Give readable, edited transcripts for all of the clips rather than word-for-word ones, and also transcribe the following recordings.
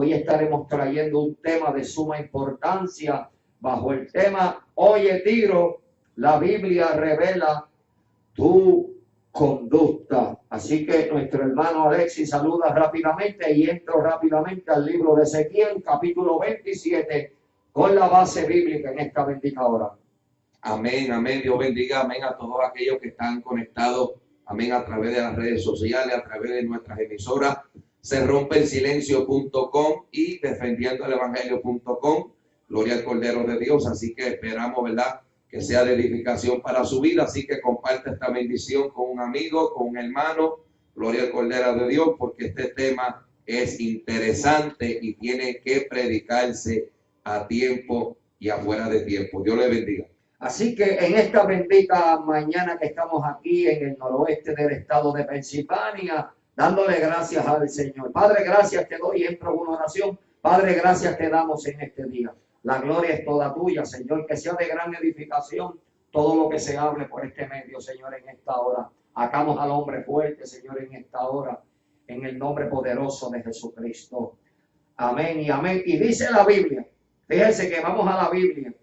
Hoy estaremos trayendo un tema de suma importancia bajo el tema Oye Tiro, la Biblia revela tu conducta. Así que nuestro hermano Alexis saluda rápidamente y entro rápidamente al libro de Ezequiel, capítulo 27, con la base bíblica en esta bendita hora. Amén, amén. Dios bendiga, amén, a todos aquellos que están conectados, amén, a través de las redes sociales, a través de nuestras emisoras, serrompensilencio.com y defendiendoelevangelio.com. Gloria al Cordero de Dios. Así que esperamos, ¿verdad?, que sea de edificación para su vida. Así que comparte esta bendición con un amigo, con un hermano. Gloria al Cordero de Dios, porque este tema es interesante y tiene que predicarse a tiempo y afuera de tiempo. Dios le bendiga. Así que en esta bendita mañana que estamos aquí en el noroeste del estado de Pensilvania, dándole gracias al Señor. Padre, gracias te doy, entro en una oración. Padre, gracias te damos en este día. La gloria es toda tuya, Señor, que sea de gran edificación todo lo que se hable por este medio, Señor, en esta hora. Hagamos al hombre fuerte, Señor, en esta hora, en el nombre poderoso de Jesucristo. Amén y amén. Y dice la Biblia, fíjense que vamos a la Biblia,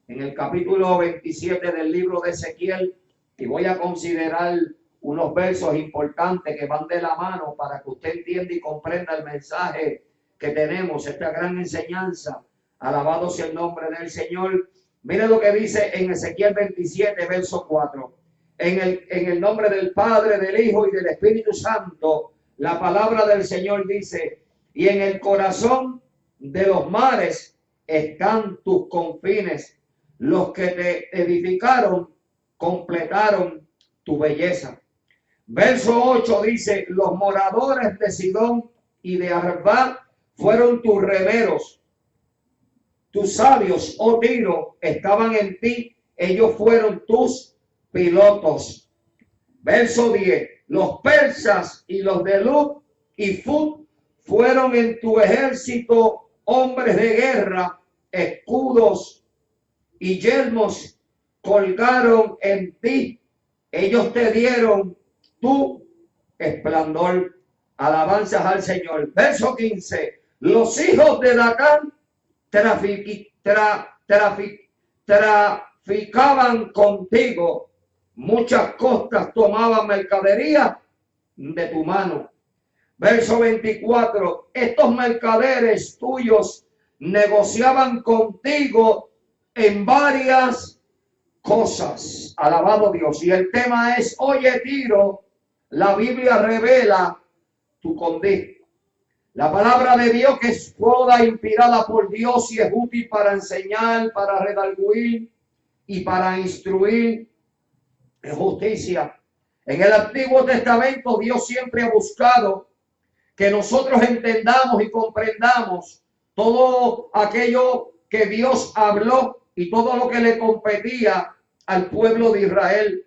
en el capítulo 27 del libro de Ezequiel, y voy a considerar unos versos importantes que van de la mano para que usted entienda y comprenda el mensaje que tenemos, esta gran enseñanza. Alabado sea el nombre del Señor. Mire lo que dice en Ezequiel 27, verso 4. En el nombre del Padre, del Hijo y del Espíritu Santo, la palabra del Señor dice, y en el corazón de los mares están tus confines. Los que te edificaron completaron tu belleza. Verso 8 dice, los moradores de Sidón y de Arba fueron tus remeros. Tus sabios, oh Tiro, estaban en ti, ellos fueron tus pilotos. Verso 10, los persas y los de Lud y Fut fueron en tu ejército hombres de guerra, escudos y yelmos colgaron en ti, ellos te dieron tu esplendor. Alabanzas al Señor. Verso 15, los hijos de Datán traficaban contigo, muchas costas tomaban mercadería de tu mano. Verso 24, estos mercaderes tuyos negociaban contigo en varias cosas. Alabado Dios. Y el tema es, oye Tiro, la Biblia revela tu conducta. La palabra de Dios, que es toda inspirada por Dios y es útil para enseñar, para redarguir y para instruir en justicia. En el Antiguo Testamento Dios siempre ha buscado que nosotros entendamos y comprendamos todo aquello que Dios habló y todo lo que le competía al pueblo de Israel.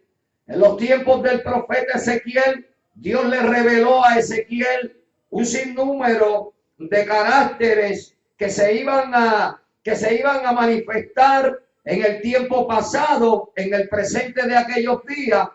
En los tiempos del profeta Ezequiel, Dios le reveló a Ezequiel un sinnúmero de caracteres que se iban a manifestar en el tiempo pasado, en el presente de aquellos días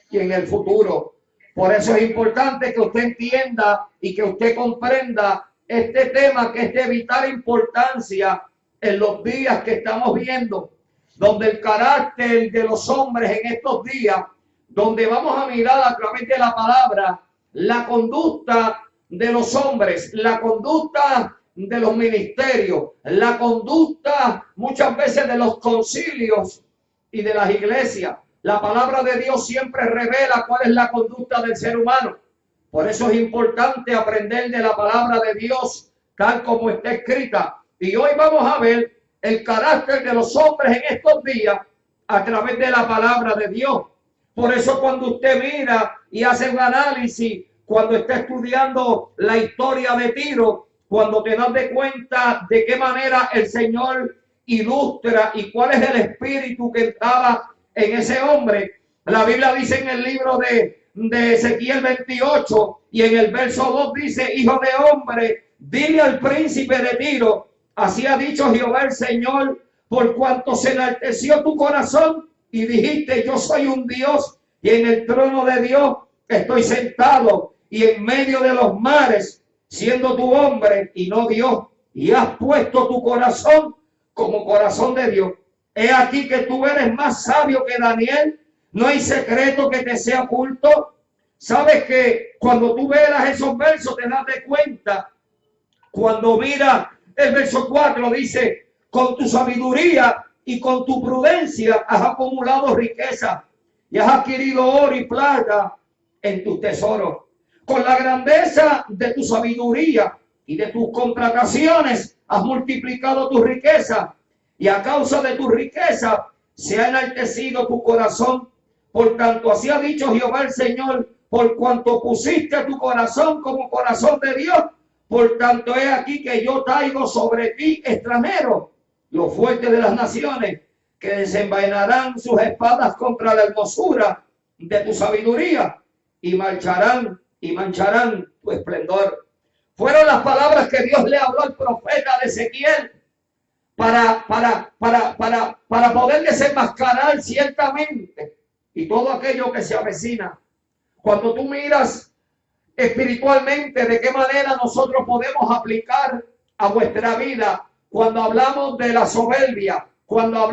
y en el futuro. Por eso es importante que usted entienda y que usted comprenda este tema, que es de vital importancia en los días que estamos viendo, donde el carácter de los hombres en estos días, donde vamos a mirar a través de la palabra la conducta de los hombres, la conducta de los ministerios, la conducta muchas veces de los concilios y de las iglesias. La palabra de Dios siempre revela cuál es la conducta del ser humano. Por eso es importante aprender de la palabra de Dios tal como está escrita. Y hoy vamos a ver el carácter de los hombres en estos días a través de la palabra de Dios. Por eso cuando usted mira y hace un análisis, cuando está estudiando la historia de Tiro, cuando te das de cuenta de qué manera el Señor ilustra y cuál es el espíritu que estaba en ese hombre. La Biblia dice en el libro de Ezequiel 28 y en el verso 2 dice, hijo de hombre, dile al príncipe de Tiro, así ha dicho Jehová el Señor, por cuanto se enalteció tu corazón y dijiste, yo soy un Dios y en el trono de Dios estoy sentado y en medio de los mares siendo tu hombre y no Dios, y has puesto tu corazón como corazón de Dios. He aquí que tú eres más sabio que Daniel, no hay secreto que te sea oculto. Sabes que cuando tú veas esos versos te das de cuenta. Cuando mira el verso 4 dice, con tu sabiduría y con tu prudencia has acumulado riqueza y has adquirido oro y plata en tus tesoros. Con la grandeza de tu sabiduría y de tus contrataciones has multiplicado tu riqueza, y a causa de tu riqueza se ha enaltecido tu corazón. Por tanto, así ha dicho Jehová el Señor, por cuanto pusiste tu corazón como corazón de Dios, por tanto he aquí que yo traigo sobre ti extranjeros, los fuertes de las naciones, que desenvainarán sus espadas contra la hermosura de tu sabiduría y mancharán tu esplendor. Fueron las palabras que Dios le habló al profeta de Ezequiel para poder desenmascarar ciertamente y todo aquello que se avecina. Cuando tú miras espiritualmente de qué manera nosotros podemos aplicar a vuestra vida, cuando hablamos de la soberbia, cuando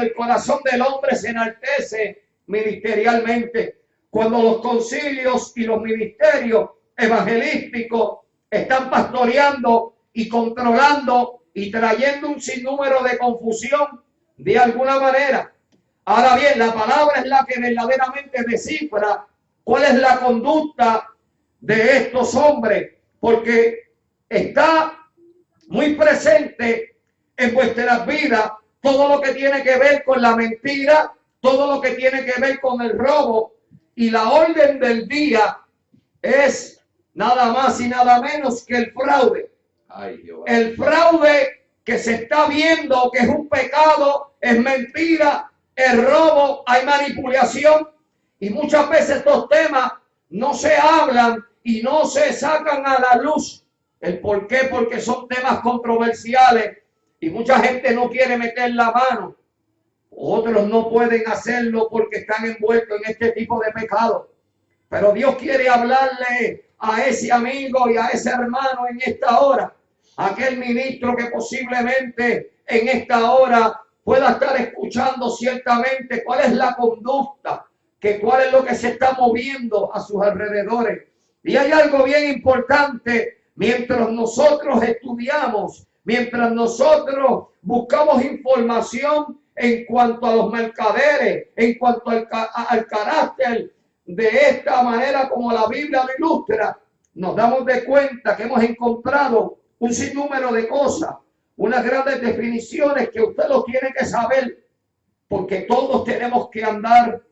el corazón del hombre se enaltece ministerialmente, cuando los concilios y los ministerios evangelísticos están pastoreando y controlando y trayendo un sinnúmero de confusión de alguna manera. Ahora bien, la palabra es la que verdaderamente descifra cuál es la conducta de estos hombres, porque está muy presente en vuestras vidas todo lo que tiene que ver con la mentira, todo lo que tiene que ver con el robo, y la orden del día es nada más y nada menos que el fraude. Ay, Jehová. El fraude que se está viendo que es un pecado, es mentira, es robo, hay manipulación, y muchas veces estos temas no se hablan y no se sacan a la luz. ¿El por qué? Porque son temas controversiales y mucha gente no quiere meter la mano. Otros no pueden hacerlo porque están envueltos en este tipo de pecado. Pero Dios quiere hablarle a ese amigo y a ese hermano en esta hora. Aquel ministro que posiblemente en esta hora pueda estar escuchando ciertamente cuál es la conducta, que cuál es lo que se está moviendo a sus alrededores. Y hay algo bien importante: mientras nosotros estudiamos, mientras nosotros buscamos información en cuanto a los mercaderes, en cuanto al carácter de esta manera como la Biblia lo ilustra, nos damos de cuenta que hemos encontrado un sinnúmero de cosas, unas grandes definiciones que usted lo tiene que saber, porque todos tenemos que andar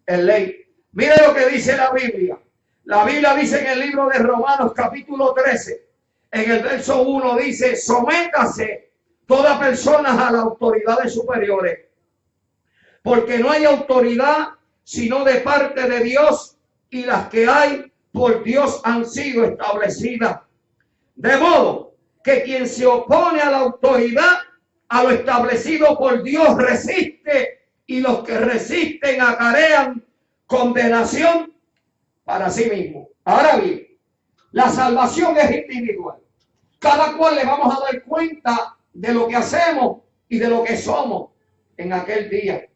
en ley. Mire lo que dice la Biblia. La Biblia dice en el libro de Romanos capítulo 13, en el verso 1 dice: sométase toda persona a las autoridades superiores, porque no hay autoridad sino de parte de Dios, y las que hay por Dios han sido establecidas. De modo que quien se opone a la autoridad, a lo establecido por Dios, resiste, y los que resisten acarrean condenación para sí mismo. Ahora bien, la salvación es individual. Cada cual le vamos a dar cuenta de lo que hacemos y de lo que somos en aquel día.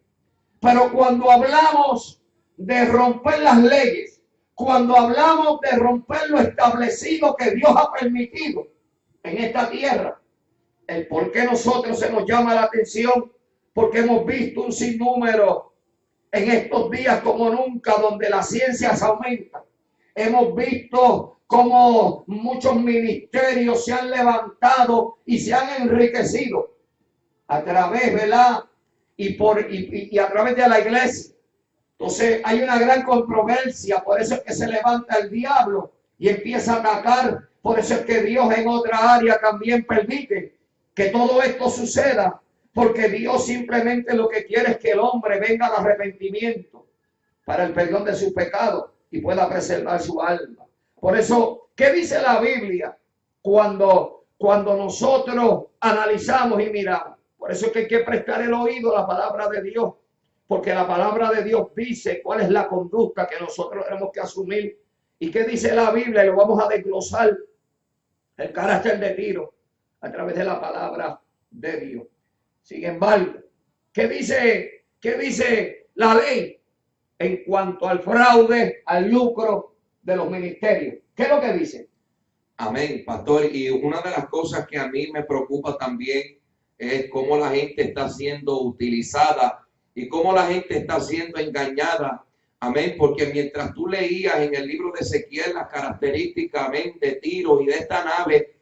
Pero cuando hablamos de romper las leyes, cuando hablamos de romper lo establecido que Dios ha permitido en esta tierra, el por qué nosotros se nos llama la atención, porque hemos visto un sinnúmero en estos días como nunca, donde la ciencia se aumenta. Hemos visto cómo muchos ministerios se han levantado y se han enriquecido a través, ¿verdad? Y a través de la iglesia. Entonces hay una gran controversia, por eso es que se levanta el diablo y empieza a atacar. Por eso es que Dios en otra área también permite que todo esto suceda, porque Dios simplemente lo que quiere es que el hombre venga al arrepentimiento para el perdón de sus pecados y pueda preservar su alma. Por eso, ¿qué dice la Biblia cuando nosotros analizamos y miramos? Por eso es que hay que prestar el oído a la palabra de Dios, porque la palabra de Dios dice cuál es la conducta que nosotros tenemos que asumir. ¿Y qué dice la Biblia? Y lo vamos a desglosar el carácter de Tiro a través de la palabra de Dios. Sin embargo, ¿qué dice la ley en cuanto al fraude, al lucro de los ministerios? ¿Qué es lo que dice? Amén, pastor. Y una de las cosas que a mí me preocupa también es cómo la gente está siendo utilizada y cómo la gente está siendo engañada. Amén, porque mientras tú leías en el libro de Ezequiel las características, amén, de Tiro y de esta nave,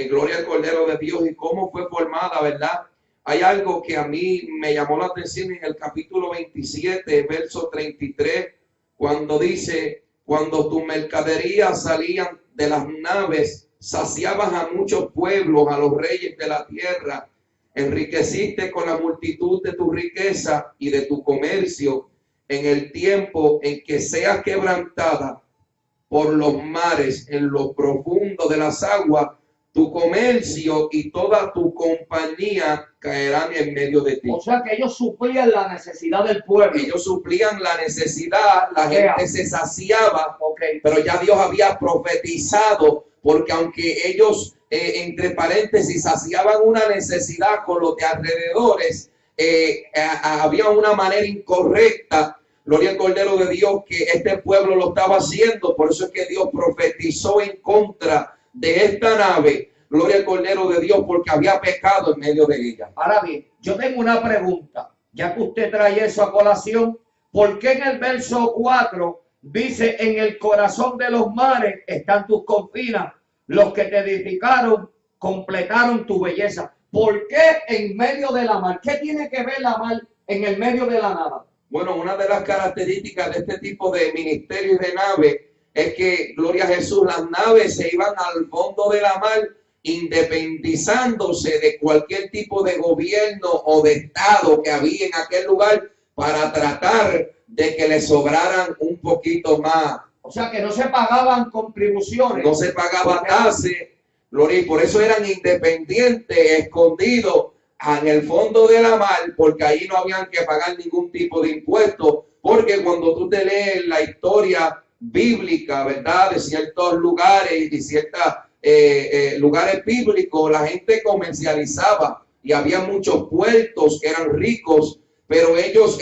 gloria al Cordero de Dios y cómo fue formada, ¿verdad? Hay algo que a mí me llamó la atención en el capítulo 27, verso 33, cuando dice, cuando tus mercaderías salían de las naves, saciabas a muchos pueblos, a los reyes de la tierra, enriqueciste con la multitud de tu riqueza y de tu comercio, en el tiempo en que seas quebrantada por los mares, en lo profundo de las aguas, tu comercio y toda tu compañía caerán en medio de ti. O sea que ellos suplían la necesidad del pueblo. Ellos suplían la necesidad, la gente se saciaba, pero ya Dios había profetizado, porque aunque ellos, entre paréntesis, saciaban una necesidad con los de alrededores, había una manera incorrecta, gloria al Cordero de Dios, que este pueblo lo estaba haciendo. Por eso es que Dios profetizó en contra de esta nave, gloria al Cordero de Dios, porque había pecado en medio de ella. Ahora bien, yo tengo una pregunta, ya que usted trae eso a colación, ¿por qué en el verso 4 dice, en el corazón de los mares están tus cortinas, los que te edificaron completaron tu belleza? ¿Por qué en medio de la mar? ¿Qué tiene que ver la mar en el medio de la nada? Bueno, una de las características de este tipo de ministerio y de nave es que, gloria a Jesús, las naves se iban al fondo de la mar, independizándose de cualquier tipo de gobierno o de estado que había en aquel lugar para tratar de que le sobraran un poquito más. O sea que no se pagaban contribuciones. No se pagaba tasas, gloria, y por eso eran independientes, escondidos en el fondo de la mar, porque ahí no habían que pagar ningún tipo de impuestos, porque cuando tú te lees la historia bíblica, ¿verdad?, de ciertos lugares y de ciertos lugares bíblicos, la gente comercializaba y había muchos puertos que eran ricos, pero ellos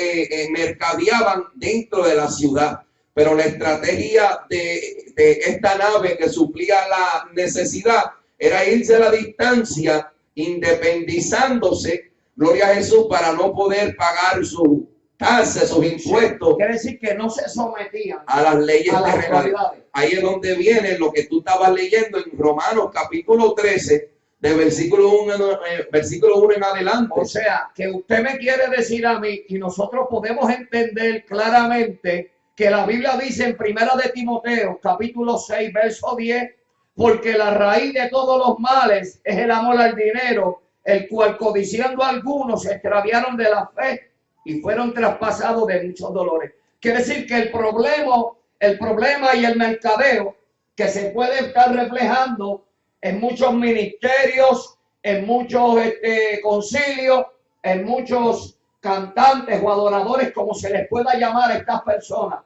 mercadeaban dentro de la ciudad. Pero la estrategia de esta nave que suplía la necesidad era irse a la distancia, independizándose, gloria a Jesús, para no poder pagar sus tasas, sus impuestos. Quiere decir que no se sometían a las leyes terrenales. Ahí es donde viene lo que tú estabas leyendo en Romanos capítulo 13, de versículo 1 en adelante. O sea, que usted me quiere decir a mí, y nosotros podemos entender claramente que la Biblia dice en Primera de Timoteo, capítulo 6, verso 10, porque la raíz de todos los males es el amor al dinero, el cual codiciando a algunos se extraviaron de la fe y fueron traspasados de muchos dolores. Quiere decir que el problema y el mercadeo que se puede estar reflejando en muchos ministerios, en muchos concilios, en muchos cantantes o adoradores, como se les pueda llamar a estas personas.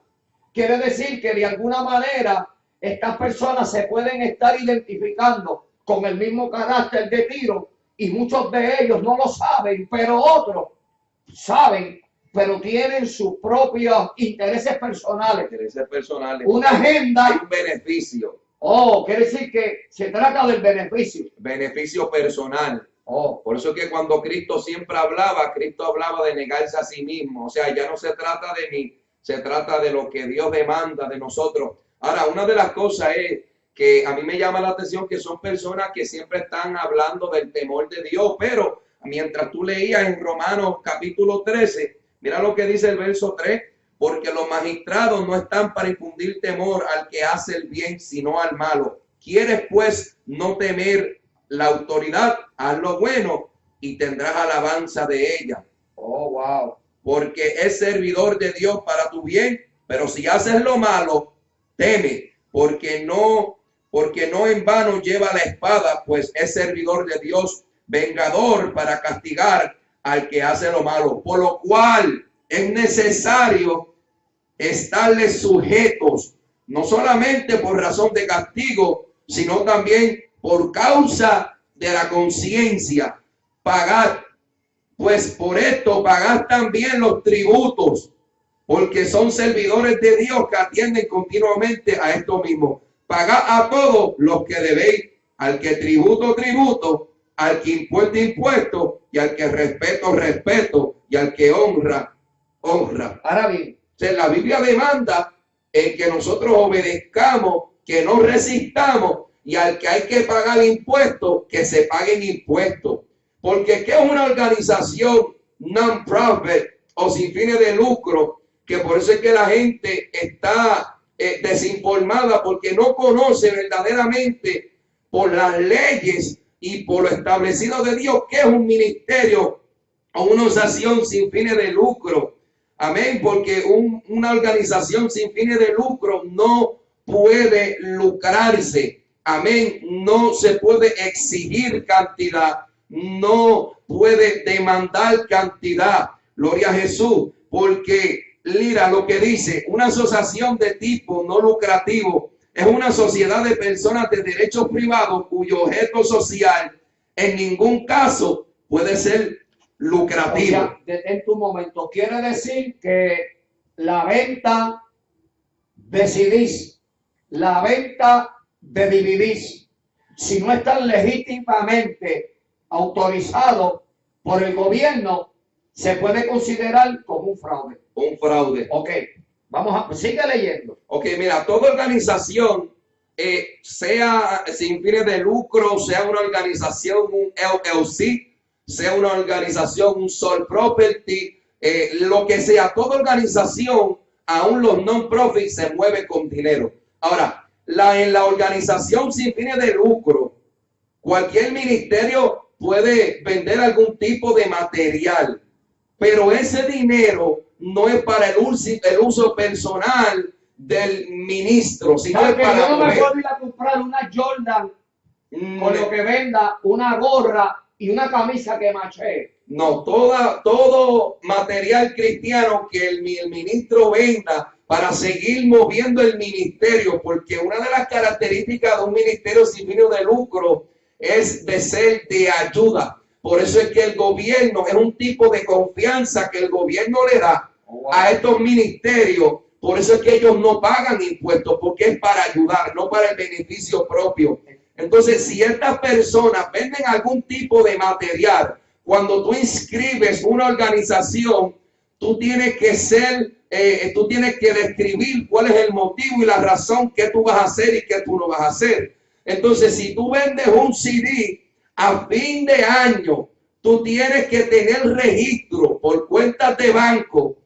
Quiere decir que de alguna manera estas personas se pueden estar identificando con el mismo carácter de Tiro y muchos de ellos no lo saben, pero otros saben, pero tienen sus propios intereses personales. Una agenda. Hay un beneficio. Oh, quiere decir que se trata del beneficio. Beneficio personal. Oh. Por eso es que cuando Cristo siempre hablaba, Cristo hablaba de negarse a sí mismo. O sea, ya no se trata de mí, se trata de lo que Dios demanda de nosotros. Ahora, una de las cosas es que a mí me llama la atención que son personas que siempre están hablando del temor de Dios, pero mientras tú leías en Romanos capítulo 13, mira lo que dice el verso 3, porque los magistrados no están para infundir temor al que hace el bien, sino al malo. ¿Quieres pues no temer la autoridad? Haz lo bueno y tendrás alabanza de ella. Oh, wow. Porque es servidor de Dios para tu bien, pero si haces lo malo, teme, porque no en vano lleva la espada, pues es servidor de Dios, vengador para castigar al que hace lo malo. Por lo cual es necesario estarles sujetos, no solamente por razón de castigo, sino también por causa de la conciencia, pagad, pues por esto pagad también los tributos, porque son servidores de Dios que atienden continuamente a esto mismo. Pagad a todos los que debéis, al que tributo, tributo, al que impuesto, impuesto, y al que respeto, respeto, y al que honra, honra. Ahora bien, O sea, la Biblia demanda que nosotros obedezcamos, que no resistamos, y al que hay que pagar impuestos, que se paguen impuestos. Porque ¿qué es una organización non-profit o sin fines de lucro? Que por eso es que la gente está desinformada, porque no conoce verdaderamente por las leyes y por lo establecido de Dios qué es un ministerio o una organización sin fines de lucro. Amén, porque una organización sin fines de lucro no puede lucrarse. Amén, no se puede exigir cantidad, no puede demandar cantidad. Gloria a Jesús, porque mira lo que dice, una asociación de tipo no lucrativo es una sociedad de personas de derechos privados cuyo objeto social en ningún caso puede ser lucrativo. o sea, en tu momento, quiere decir que la venta de CDs, la venta de DVDs, si no están legítimamente autorizados por el gobierno, se puede considerar como un fraude. Un fraude. Ok, sigue leyendo. Ok, mira, toda organización, sea sin fines de lucro, sea una organización, un LLC, sea una organización, un sole property, lo que sea, toda organización, aún los non-profit, se mueve con dinero. Ahora, en la organización sin fines de lucro, cualquier ministerio puede vender algún tipo de material, pero ese dinero no es para el uso personal del ministro, sino es para... Yo no me puedo ir a comprar una Jordan con lo que venda, una gorra y una camisa que maché. No, todo material cristiano que el ministro venda para seguir moviendo el ministerio, porque una de las características de un ministerio sin fines de lucro es de ser de ayuda. Por eso es que el gobierno es un tipo de confianza que el gobierno le da a estos ministerios. Por eso es que ellos no pagan impuestos, porque es para ayudar, no para el beneficio propio. Entonces, si estas personas venden algún tipo de material, cuando tú inscribes una organización, tú tienes que describir cuál es el motivo y la razón que tú vas a hacer y que tú no vas a hacer. Entonces, si tú vendes un CD a fin de año, tú tienes que tener registro por cuentas de banco,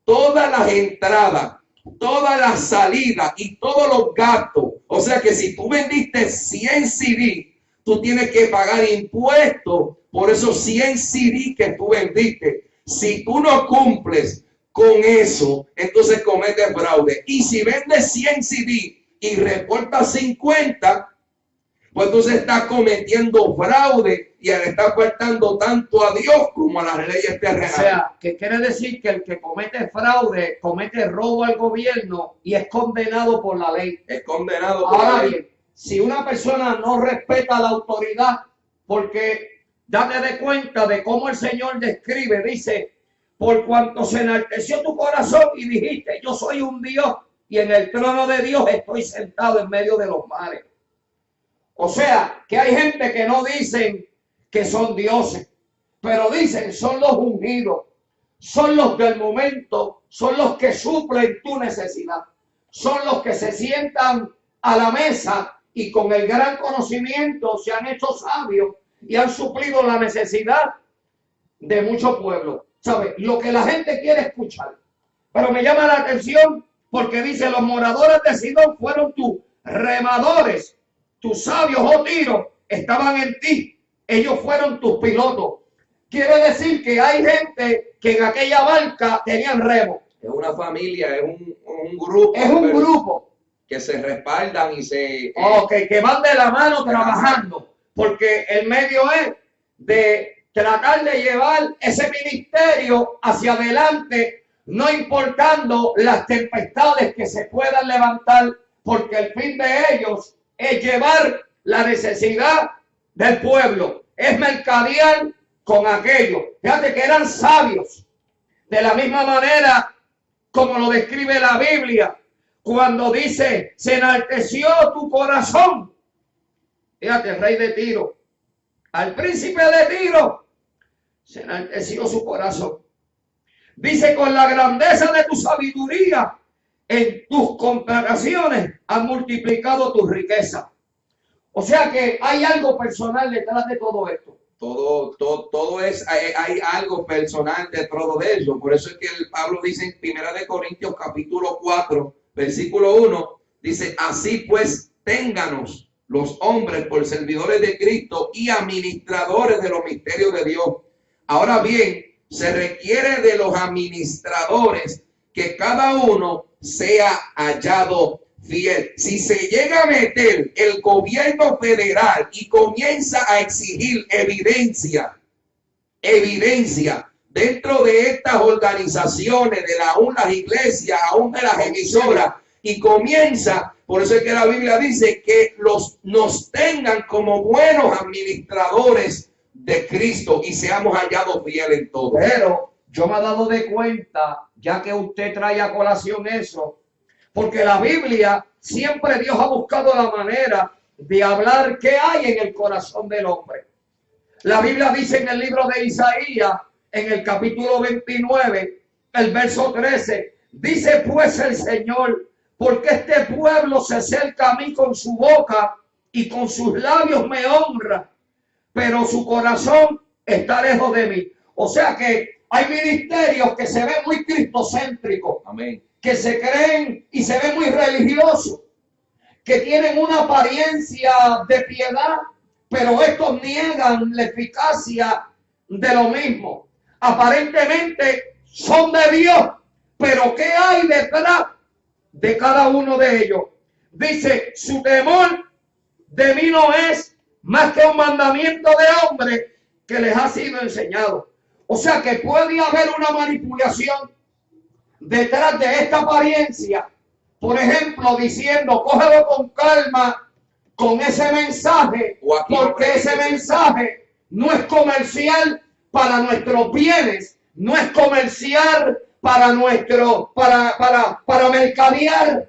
todas las entradas, todas las salidas y todos los gastos. O sea que si tú vendiste 100 CD, tú tienes que pagar impuestos por esos 100 CD que tú vendiste. Si tú no cumples con eso, entonces cometes fraude. Y si vendes 100 CD y reportas 50, pues entonces estás cometiendo fraude y le estás faltando tanto a Dios como a las leyes terrenales. O sea, que quiere decir que el que comete fraude, comete robo al gobierno y es condenado por la ley. Es condenado por Ahora la ley. bien, si una persona no respeta la autoridad, porque date de cuenta de cómo el Señor describe, dice, por cuanto se enalteció tu corazón y dijiste, yo soy un Dios y en el trono de Dios estoy sentado en medio de los mares. O sea, que hay gente que no dicen que son dioses, pero dicen son los ungidos, son los del momento, son los que suplen tu necesidad, son los que se sientan a la mesa y con el gran conocimiento se han hecho sabios y han suplido la necesidad de muchos pueblos. ¿Sabes? Lo que la gente quiere escuchar. Pero me llama la atención porque dice, los moradores de Sidón fueron tus remadores, tus sabios, oh Tiro, estaban en ti. Ellos fueron tus pilotos. Quiere decir que hay gente que en aquella barca tenían remo. Es una familia, es un grupo. Es un grupo. Que se respaldan y se... que van de la mano trabajando. Porque el medio es de tratar de llevar ese ministerio hacia adelante, no importando las tempestades que se puedan levantar, porque el fin de ellos es llevar la necesidad del pueblo. Es mercadear con aquello. Fíjate que eran sabios. De la misma manera como lo describe la Biblia, cuando dice, se enalteció tu corazón. Fíjate, el rey de Tiro, al príncipe de Tiro, se enalteció su corazón. Dice, con la grandeza de tu sabiduría, en tus comparaciones han multiplicado tu riqueza. O sea que hay algo personal detrás de todo esto. Todo es, hay algo personal dentro de ello. Por eso es que el Pablo dice en 1 Corintios capítulo 4, versículo 1, dice, así pues, ténganos los hombres por servidores de Cristo y administradores de los misterios de Dios. Ahora bien, se requiere de los administradores que cada uno sea hallado fiel. Si se llega a meter el gobierno federal y comienza a exigir evidencia dentro de estas organizaciones, de aún las iglesias, aún de las emisoras, y comienza, por eso es que la Biblia dice que nos tengan como buenos administradores de Cristo y seamos hallados fieles en todo. Pero yo me he dado de cuenta, ya que usted trae a colación eso, porque la Biblia, siempre Dios ha buscado la manera de hablar qué hay en el corazón del hombre. La Biblia dice en el libro de Isaías, en el capítulo 29, el verso 13, dice pues el Señor, porque este pueblo se acerca a mí con su boca y con sus labios me honra, pero su corazón está lejos de mí. O sea que hay ministerios que se ven muy cristocéntricos. Amén. Que se creen y se ven muy religiosos, que tienen una apariencia de piedad, pero estos niegan la eficacia de lo mismo. Aparentemente son de Dios, pero ¿qué hay detrás de cada uno de ellos? Dice, su temor de mí no es más que un mandamiento de hombre que les ha sido enseñado. O sea que puede haber una manipulación detrás de esta apariencia, por ejemplo, diciendo, cógelo con calma con ese mensaje, porque ese mensaje no es comercial para nuestros bienes, no es comercial para mercadear.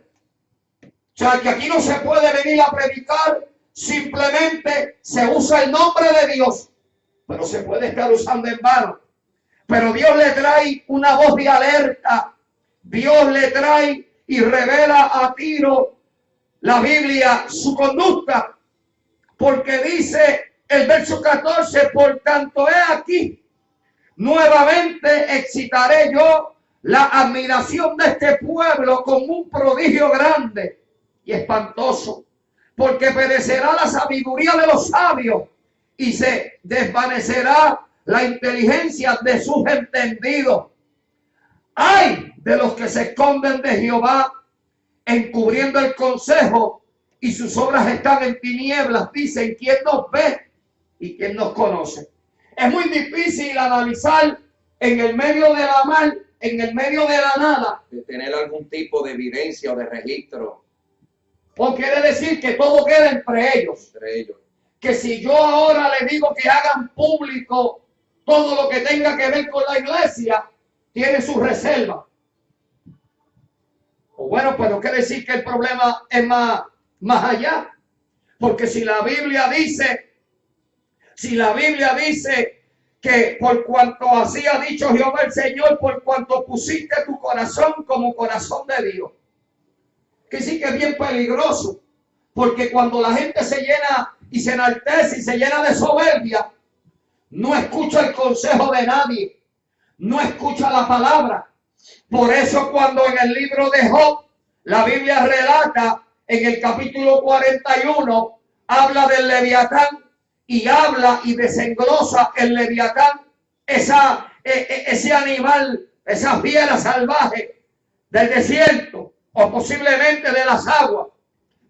O sea, que aquí no se puede venir a predicar, simplemente se usa el nombre de Dios, pero se puede estar usando en vano. Pero Dios le trae una voz de alerta. Dios le trae y revela a Tiro, la Biblia, su conducta. Porque dice el verso 14, por tanto he aquí, nuevamente excitaré yo la admiración de este pueblo con un prodigio grande y espantoso. Porque perecerá la sabiduría de los sabios y se desvanecerá la inteligencia de sus entendidos. Ay de los que se esconden de Jehová, encubriendo el consejo, y sus obras están en tinieblas. Dicen, ¿quién nos ve y quién nos conoce? Es muy difícil analizar en el medio de la mar, en el medio de la nada, de tener algún tipo de evidencia o de registro. O quiere decir que todo queda entre ellos. Que si yo ahora le digo que hagan público todo lo que tenga que ver con la iglesia, tiene su reserva. O bueno, pero quiere decir que el problema es más allá. Porque si la Biblia dice que por cuanto así ha dicho Jehová el Señor, por cuanto pusiste tu corazón como corazón de Dios, que sí que es bien peligroso, porque cuando la gente se llena y se enaltece y se llena de soberbia, no escucha el consejo de nadie, no escucha la palabra. Por eso cuando en el libro de Job, la Biblia relata en el capítulo 41, habla del Leviatán y habla y desenglosa el Leviatán, ese animal, esa fiera salvaje del desierto o posiblemente de las aguas,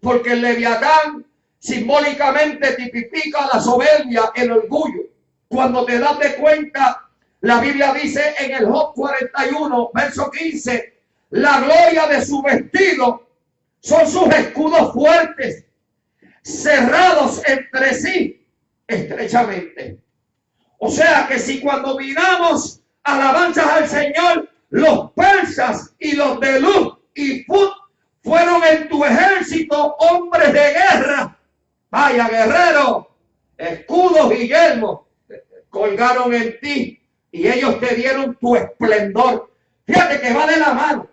porque el Leviatán simbólicamente tipifica la soberbia, el orgullo. Cuando te das de cuenta, la Biblia dice en el Job 41, verso 15, la gloria de su vestido son sus escudos fuertes. cerrados entre sí estrechamente. O sea que si cuando miramos alabanzas al Señor, los persas y los de Luz y Fut fueron en tu ejército hombres de guerra. Vaya guerrero, escudos y yelmos colgaron en ti y ellos te dieron tu esplendor. Fíjate que va de la mano.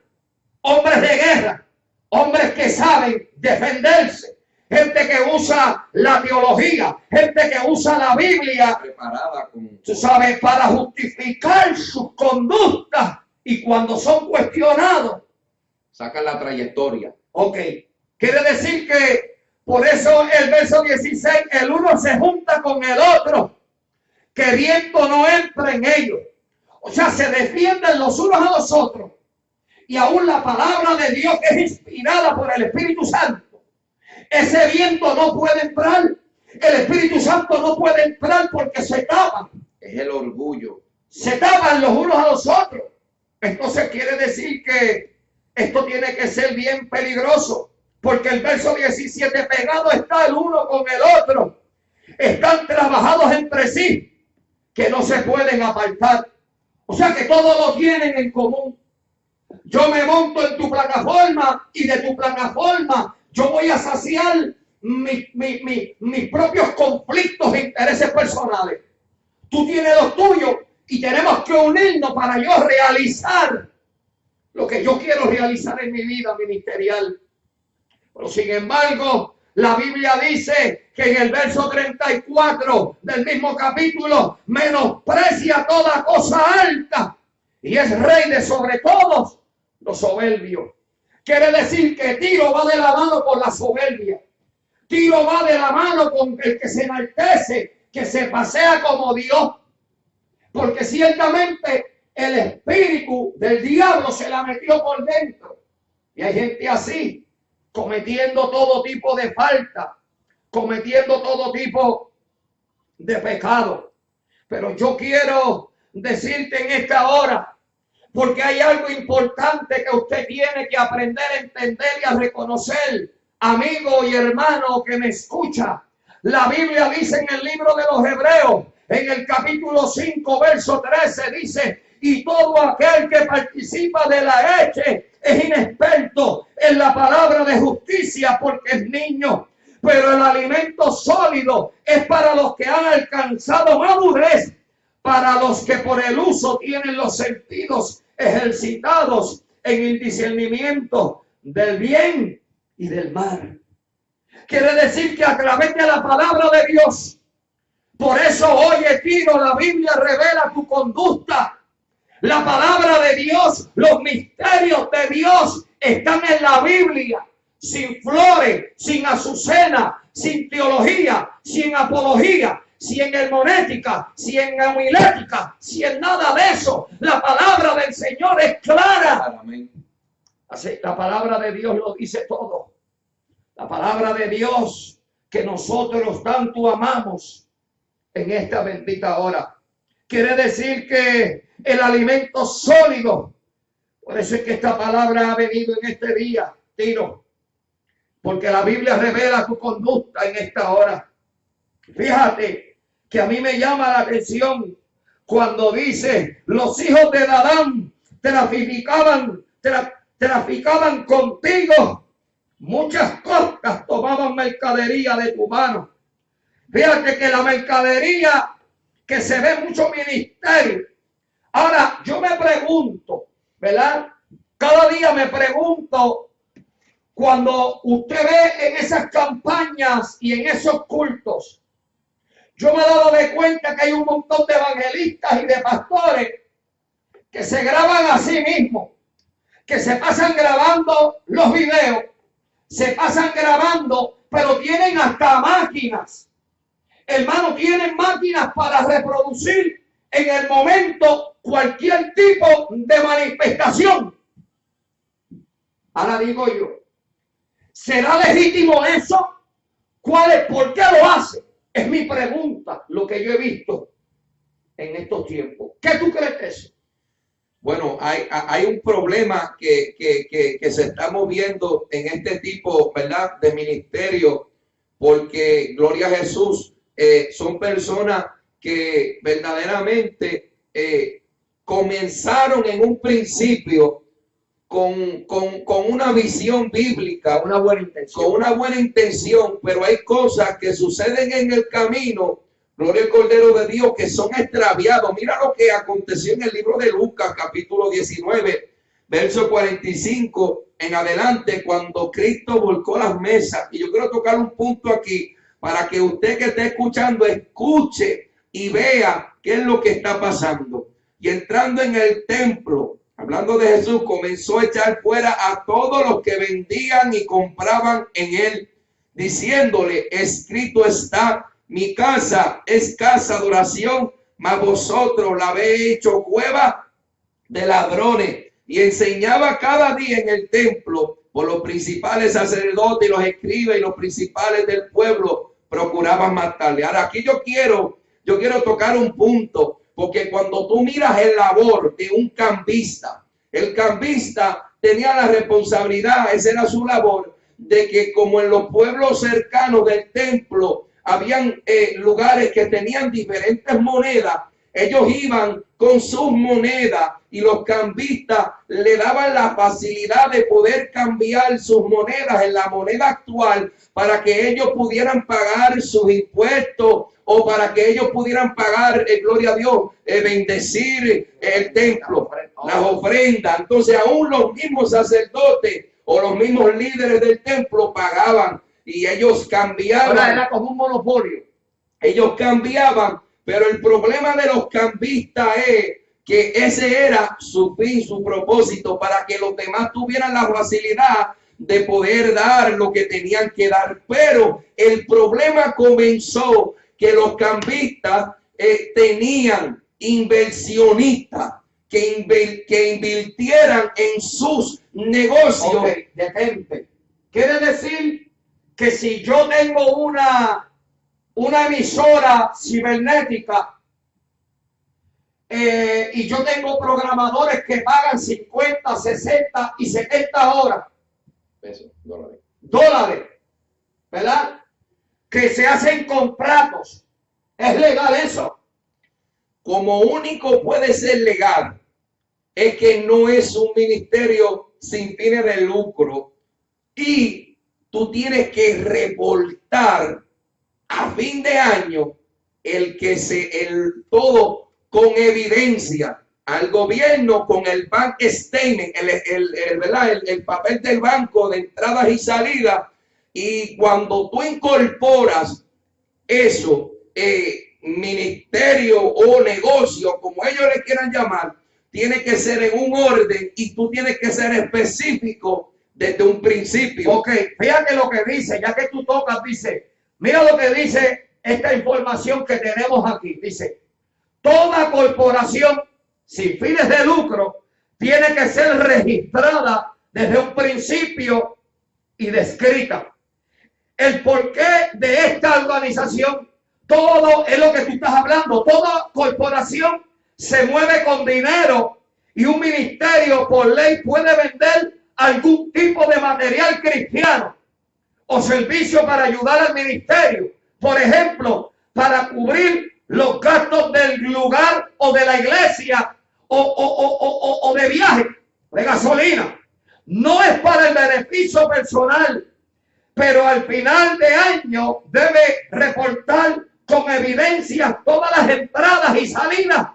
Hombres de guerra, hombres que saben defenderse, gente que usa la teología, gente que usa la Biblia, preparada con, tú sabes, para justificar sus conductas y cuando son cuestionados, sacan la trayectoria. ok, quiere decir que por eso el verso 16, el uno se junta con el otro, que viento no entra en ellos. O sea, se defienden los unos a los otros. Y aún la palabra de Dios que es inspirada por el Espíritu Santo, ese viento no puede entrar. El Espíritu Santo no puede entrar porque se tapan. Es el orgullo. Se tapan los unos a los otros. Entonces quiere decir que esto tiene que ser bien peligroso. Porque el verso 17, pegado está el uno con el otro. Están trabajados entre sí, que no se pueden apartar. O sea que todos lo tienen en común. Yo me monto en tu plataforma y de tu plataforma yo voy a saciar mis propios conflictos e intereses personales. Tú tienes los tuyos y tenemos que unirnos para yo realizar lo que yo quiero realizar en mi vida ministerial. Pero sin embargo, la Biblia dice que en el verso 34 del mismo capítulo menosprecia toda cosa alta y es rey de sobre todos los soberbios. Quiere decir que Tiro va de la mano con la soberbia. Tiro va de la mano con el que se enaltece, que se pasea como Dios. Porque ciertamente el espíritu del diablo se la metió por dentro. Y hay gente así, cometiendo todo tipo de falta, cometiendo todo tipo de pecado. Pero yo quiero decirte en esta hora, porque hay algo importante que usted tiene que aprender a entender y a reconocer, amigo y hermano que me escucha. La Biblia dice en el libro de los Hebreos, en el capítulo 5, verso 13, dice: y todo aquel que participa de la leche es inexperto en la palabra de justicia porque es niño. Pero el alimento sólido es para los que han alcanzado madurez, para los que por el uso tienen los sentidos ejercitados en el discernimiento del bien y del mal. Quiere decir que a través de la palabra de Dios, por eso oye Tiro, la Biblia revela tu conducta. La palabra de Dios, los misterios de Dios están en la Biblia, sin flores, sin azucena, sin teología, sin apología, sin hermenéutica, sin homilética, sin nada de eso. La palabra del Señor es clara. Amén. Así, la palabra de Dios lo dice todo. La palabra de Dios que nosotros tanto amamos en esta bendita hora. Quiere decir que el alimento sólido, por eso es que esta palabra ha venido en este día, Tiro, porque la Biblia revela tu conducta en esta hora. Fíjate que a mí me llama la atención cuando dice: los hijos de Adán traficaban contigo, muchas costas tomaban mercadería de tu mano. Fíjate que la mercadería, que se ve mucho ministerio. Ahora, yo me pregunto, ¿verdad? Cada día me pregunto, cuando usted ve en esas campañas y en esos cultos, yo me he dado de cuenta que hay un montón de evangelistas y de pastores que se graban a sí mismos, que se pasan grabando los videos, se pasan grabando, pero tienen hasta máquinas. Hermano, tienen máquinas para reproducir en el momento cualquier tipo de manifestación. Ahora digo yo, ¿será legítimo eso? ¿Cuál es? ¿Por qué lo hace? Es mi pregunta, lo que yo he visto en estos tiempos. ¿Qué tú crees de eso? Bueno, hay un problema que se está moviendo en este tipo, ¿verdad?, de ministerio, porque gloria a Jesús, son personas que verdaderamente comenzaron en un principio con una visión bíblica, Una buena intención. con una buena intención, pero hay cosas que suceden en el camino, gloria al Cordero de Dios, que son extraviados. Mira lo que aconteció en el libro de Lucas, capítulo 19, verso 45 en adelante, cuando Cristo volcó las mesas. Y yo quiero tocar un punto aquí para que usted que esté escuchando escuche y vea qué es lo que está pasando. Y entrando en el templo, hablando de Jesús, comenzó a echar fuera a todos los que vendían y compraban en él, diciéndole: escrito está, mi casa es casa de oración, mas vosotros la habéis hecho cueva de ladrones. Y enseñaba cada día en el templo, por los principales sacerdotes y los escribas y los principales del pueblo procuraban matarle. Ahora aquí yo quiero tocar un punto, porque cuando tú miras el labor de un cambista, el cambista tenía la responsabilidad, esa era su labor, de que como en los pueblos cercanos del templo habían lugares que tenían diferentes monedas, ellos iban con sus monedas y los cambistas le daban la facilidad de poder cambiar sus monedas en la moneda actual para que ellos pudieran pagar sus impuestos o para que ellos pudieran pagar, gloria a Dios, bendecir el templo, las ofrendas. Entonces aún los mismos sacerdotes o los mismos líderes del templo pagaban y ellos cambiaban. Ahora era como un monopolio. Ellos cambiaban, pero el problema de los cambistas es que ese era su fin, su propósito, para que los demás tuvieran la facilidad de poder dar lo que tenían que dar. Pero el problema comenzó que los cambistas tenían inversionistas que invirtieran en sus negocios. Okay, detente. Quiere decir que si yo tengo una emisora cibernética y yo tengo programadores que pagan 50, 60 y 70 horas, dólares, ¿verdad? Que se hacen contratos. ¿Es legal eso? Como único puede ser legal es que no es un ministerio sin fines de lucro y tú tienes que reportar a fin de año todo con evidencia al gobierno, con el bank statement, el papel del banco de entradas y salidas. Y cuando tú incorporas eso, ministerio o negocio, como ellos le quieran llamar, tiene que ser en un orden y tú tienes que ser específico desde un principio. Ok, fíjate lo que dice, ya que tú tocas, dice, mira lo que dice esta información que tenemos aquí. Dice, toda corporación sin fines de lucro tiene que ser registrada desde un principio y descrita. El porqué de esta organización, todo es lo que tú estás hablando. Toda corporación se mueve con dinero y un ministerio por ley puede vender algún tipo de material cristiano o servicio para ayudar al ministerio. Por ejemplo, para cubrir los gastos del lugar o de la iglesia o de viaje, de gasolina. No es para el beneficio personal, pero al final de año debe reportar con evidencia todas las entradas y salidas,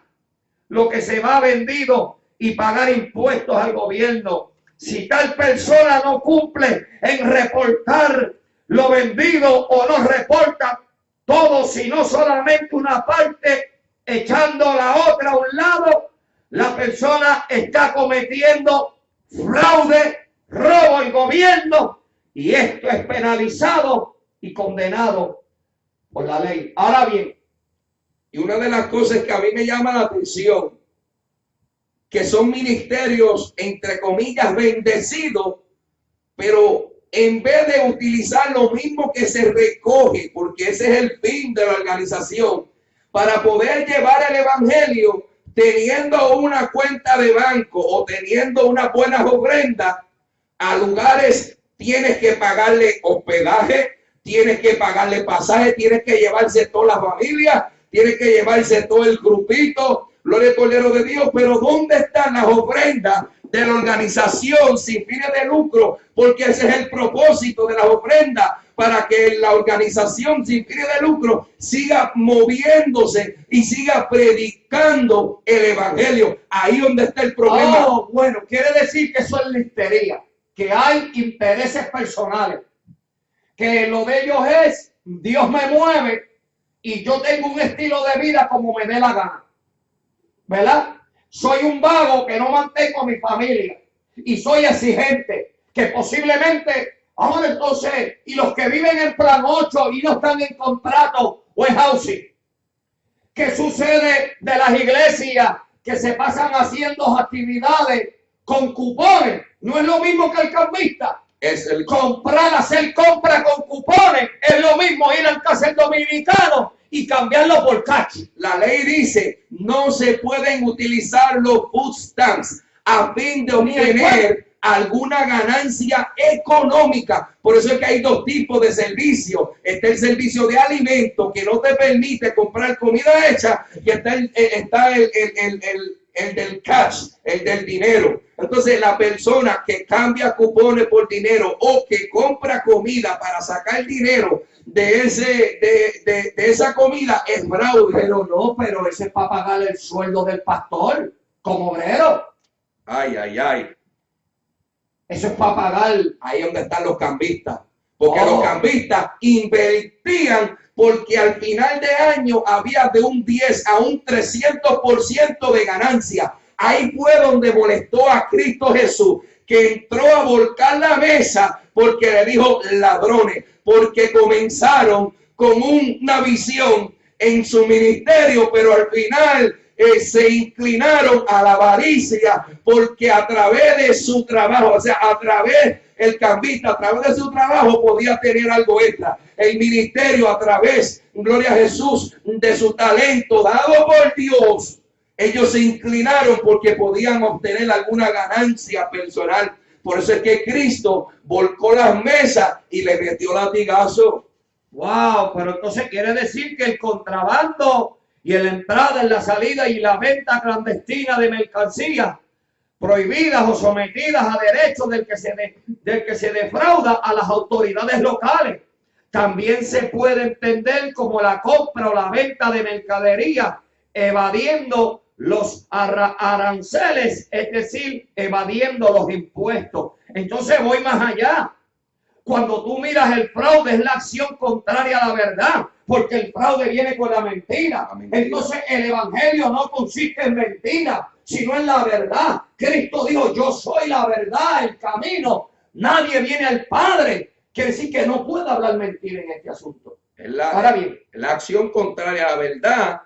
lo que se va vendido y pagar impuestos al gobierno. Si tal persona no cumple en reportar lo vendido o no reporta todo, sino solamente una parte, echando la otra a un lado, la persona está cometiendo fraude, robo al gobierno, y esto es penalizado y condenado por la ley. Ahora bien, y una de las cosas que a mí me llama la atención, que son ministerios, entre comillas, bendecidos, pero en vez de utilizar lo mismo que se recoge, porque ese es el fin de la organización, para poder llevar el evangelio, teniendo una cuenta de banco o teniendo una buena ofrenda, a lugares tienes que pagarle hospedaje, tienes que pagarle pasaje, tienes que llevarse toda la familia, tienes que llevarse todo el grupito, gloria al Cordero de Dios. Pero ¿dónde están las ofrendas de la organización sin fines de lucro? Porque ese es el propósito de las ofrendas, para que la organización sin fines de lucro siga moviéndose y siga predicando el evangelio. Ahí donde está el problema. Oh, bueno, quiere decir que eso es listería, que hay intereses personales, que lo de ellos es Dios me mueve y yo tengo un estilo de vida como me dé la gana, ¿verdad? Soy un vago que no mantengo a mi familia y soy exigente, que posiblemente, ahora entonces, y los que viven en plan 8 y no están en contrato o en housing, ¿qué sucede de las iglesias que se pasan haciendo actividades con cupones? No es lo mismo que el cambista. Es el Comprar, hacer compra con cupones es lo mismo ir al cajero dominicano y cambiarlo por cash. La ley dice, no se pueden utilizar los food stamps a fin de obtener alguna ganancia económica. Por eso es que hay dos tipos de servicio. Está el servicio de alimento, que no te permite comprar comida hecha, y está el del cash, el del dinero. Entonces la persona que cambia cupones por dinero o que compra comida para sacar dinero de esa comida es fraude. Pero no, pero ese es para pagar el sueldo del pastor como obrero. Ay, ay, ay. Eso es para pagar. Ahí donde están los cambistas. Porque Oh. los cambistas invertían, porque al final de año había de un 10 a un 300% de ganancia. Ahí fue donde molestó a Cristo Jesús, que entró a volcar la mesa porque le dijo ladrones, porque comenzaron con una visión en su ministerio, pero al final se inclinaron a la avaricia, porque a través de su trabajo, o sea, a través el cambista, a través de su trabajo podía tener algo extra. El ministerio, a través, gloria a Jesús, de su talento dado por Dios, ellos se inclinaron porque podían obtener alguna ganancia personal. Por eso es que Cristo volcó las mesas y le metió latigazo. Wow, pero entonces quiere decir que el contrabando y la entrada, en la salida y la venta clandestina de mercancías prohibidas o sometidas a derechos del que se defrauda a las autoridades locales, también se puede entender como la compra o la venta de mercadería evadiendo los aranceles, es decir, evadiendo los impuestos. Entonces voy más allá. Cuando tú miras el fraude, es la acción contraria a la verdad, porque el fraude viene con la mentira. Entonces el evangelio no consiste en mentira, sino en la verdad. Cristo dijo, yo soy la verdad, el camino. Nadie viene al Padre. Quiere decir que no puede hablar mentira en este asunto. Ahora bien, la acción contraria a la verdad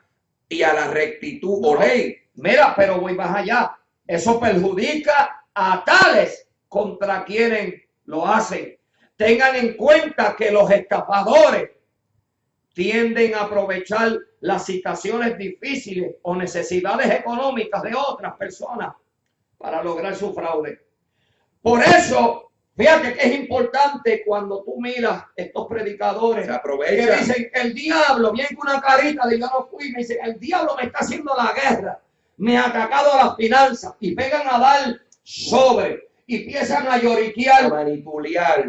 y a la rectitud o ley. Mira, pero voy más allá. Eso perjudica a tales contra quienes lo hacen. Tengan en cuenta que los estafadores tienden a aprovechar las situaciones difíciles o necesidades económicas de otras personas para lograr su fraude. Por eso, fíjate que es importante cuando tú miras estos predicadores que dicen, el diablo, viene con una carita de yo no fui, me dicen, el diablo me está haciendo la guerra, me ha atacado a las finanzas, y pegan a dar sobre. Y empiezan a lloriquear,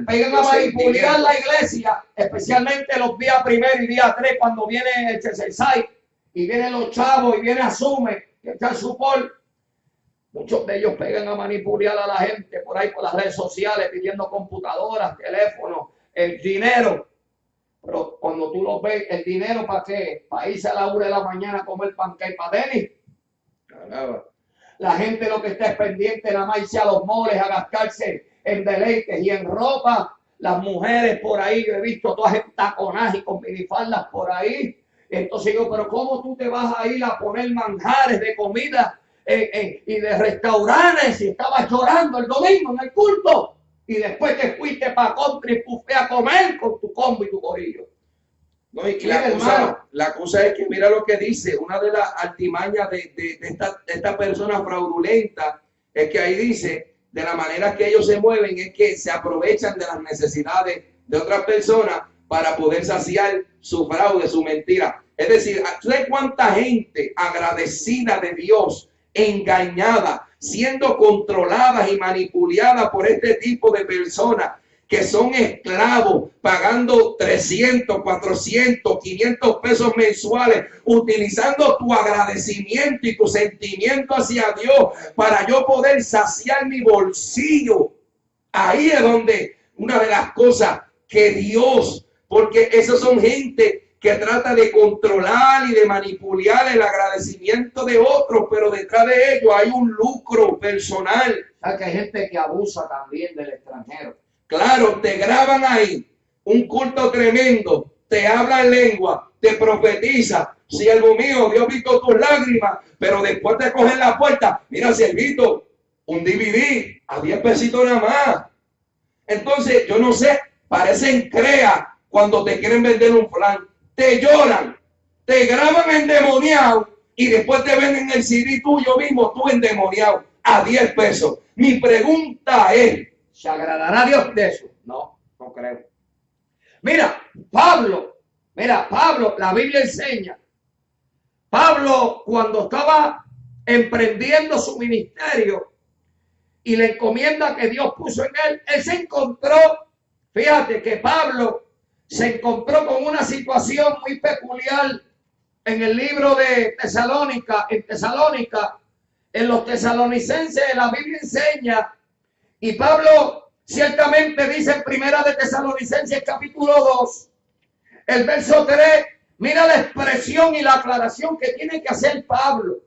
pegan a manipular la iglesia, especialmente los días 1 y día 3, cuando viene el Chesesai, y vienen los chavos, y viene Asume, que echan su por. Muchos de ellos pegan a manipular a la gente por ahí, por las redes sociales, pidiendo computadoras, teléfonos, el dinero. Pero cuando tú los ves, ¿el dinero para qué? Para irse a la 1 de la mañana a comer pancake para Denis. La gente lo que está es pendiente nada más irse a los moles a gastarse en deleites y en ropa. Las mujeres por ahí, yo he visto todas en taconaje y con minifaldas por ahí. Entonces digo, pero ¿cómo tú te vas a ir a poner manjares de comida y de restaurantes si estabas llorando el domingo en el culto? Y después te fuiste para country buffet a comer con tu combo y tu corillo. No, y que la cosa es que mira lo que dice, una de las artimañas de esta persona fraudulenta es que ahí dice, de la manera que ellos se mueven es que se aprovechan de las necesidades de otras personas para poder saciar su fraude, su mentira. Es decir, ¿sabes cuánta gente agradecida de Dios, engañada, siendo controlada y manipulada por este tipo de personas que son esclavos, pagando 300, 400, 500 pesos mensuales, utilizando tu agradecimiento y tu sentimiento hacia Dios para yo poder saciar mi bolsillo? Ahí es donde una de las cosas que Dios, porque esos son gente que trata de controlar y de manipular el agradecimiento de otros, pero detrás de ello hay un lucro personal. ¿Sabes que hay gente que abusa también del extranjero? Claro, te graban ahí un culto tremendo, te habla en lengua, te profetiza. Siervo mío, Dios ha visto tus lágrimas, pero después te cogen la puerta. Mira, siervito, un DVD a 10 pesitos nada más. Entonces, yo no sé, parecen crea cuando te quieren vender un flan. Te lloran, te graban endemoniado y después te venden el CD tuyo mismo, tú endemoniado, a 10 pesos. Mi pregunta es, ¿se agradará a Dios de eso? No, no creo. Mira, Pablo, la Biblia enseña. Pablo, cuando estaba emprendiendo su ministerio y la encomienda que Dios puso en él se encontró, fíjate que Pablo se encontró con una situación muy peculiar en el libro de Tesalónica, en los tesalonicenses, la Biblia enseña. Y Pablo ciertamente dice en Primera de Tesalonicenses capítulo 2, el verso 3, mira la expresión y la aclaración que tiene que hacer Pablo.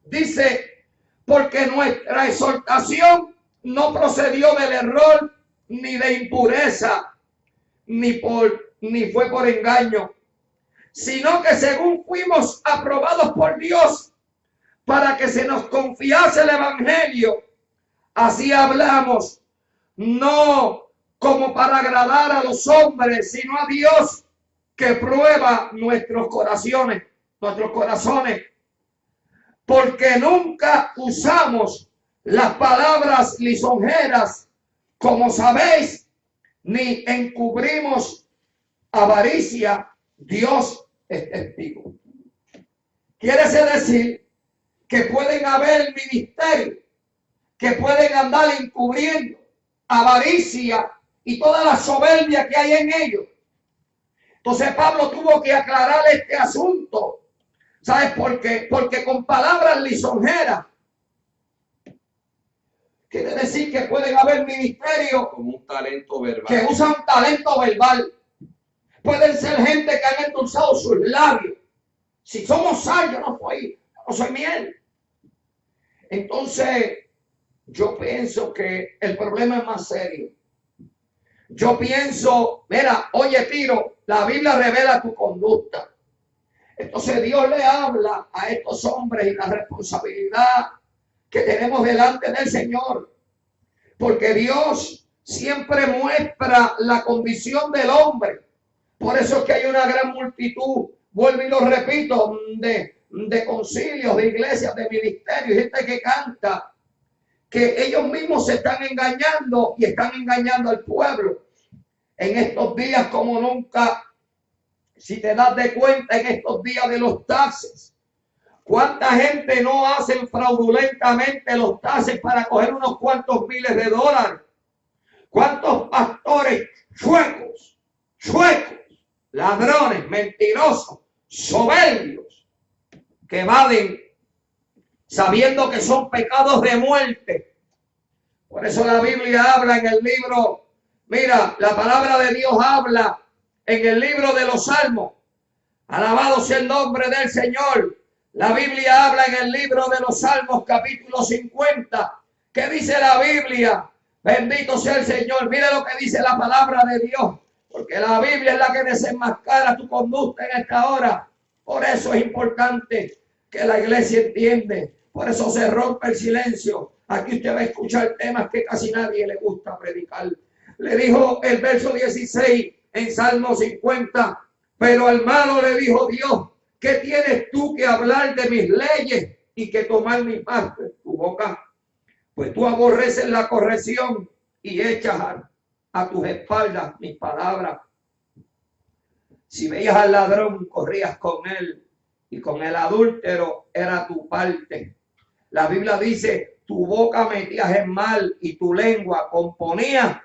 Dice, porque nuestra exhortación no procedió del error, ni de impureza, ni fue por engaño, sino que según fuimos aprobados por Dios para que se nos confiase el evangelio, así hablamos, no como para agradar a los hombres, sino a Dios que prueba nuestros corazones, porque nunca usamos las palabras lisonjeras, como sabéis, ni encubrimos avaricia. Dios es testigo. Quiere decir que pueden haber ministerios que pueden andar encubriendo avaricia y toda la soberbia que hay en ellos. Entonces Pablo tuvo que aclarar este asunto. ¿Sabes por qué? Porque con palabras lisonjeras quiere decir que pueden haber ministerios con un talento verbal, que usan talento verbal. Pueden ser gente que han endulzado sus labios. Si somos sal, yo no soy miel. Entonces, yo pienso que el problema es más serio. Yo pienso, mira, oye Tiro, la Biblia revela tu conducta. Entonces Dios le habla a estos hombres y la responsabilidad que tenemos delante del Señor. Porque Dios siempre muestra la condición del hombre. Por eso es que hay una gran multitud, vuelvo y lo repito, de concilios, de iglesias, de ministerios, gente que canta, que ellos mismos se están engañando y están engañando al pueblo. En estos días como nunca, si te das de cuenta, en estos días de los taxes, ¿cuánta gente no hacen fraudulentamente los taxes para coger unos cuantos miles de dólares? ¿Cuántos pastores chuecos, ladrones, mentirosos, soberbios, que evaden sabiendo que son pecados de muerte? Por eso la Biblia habla en el libro, mira, la palabra de Dios habla en el libro de los Salmos. Alabado sea el nombre del Señor. La Biblia habla en el libro de los Salmos, capítulo 50. ¿Qué dice la Biblia? Bendito sea el Señor. Mire lo que dice la palabra de Dios. Porque la Biblia es la que desenmascara tu conducta en esta hora. Por eso es importante que la iglesia entiende. Por eso se rompe el silencio. Aquí usted va a escuchar temas que casi nadie le gusta predicar. Le dijo el verso 16 en Salmo 50. Pero al malo le dijo Dios, ¿qué tienes tú que hablar de mis leyes y que tomar mi parte en tu boca? Pues tú aborreces la corrección y echas a tus espaldas mis palabras. Si veías al ladrón, corrías con él, y con el adúltero era tu parte. La Biblia dice, tu boca metías en mal y tu lengua componía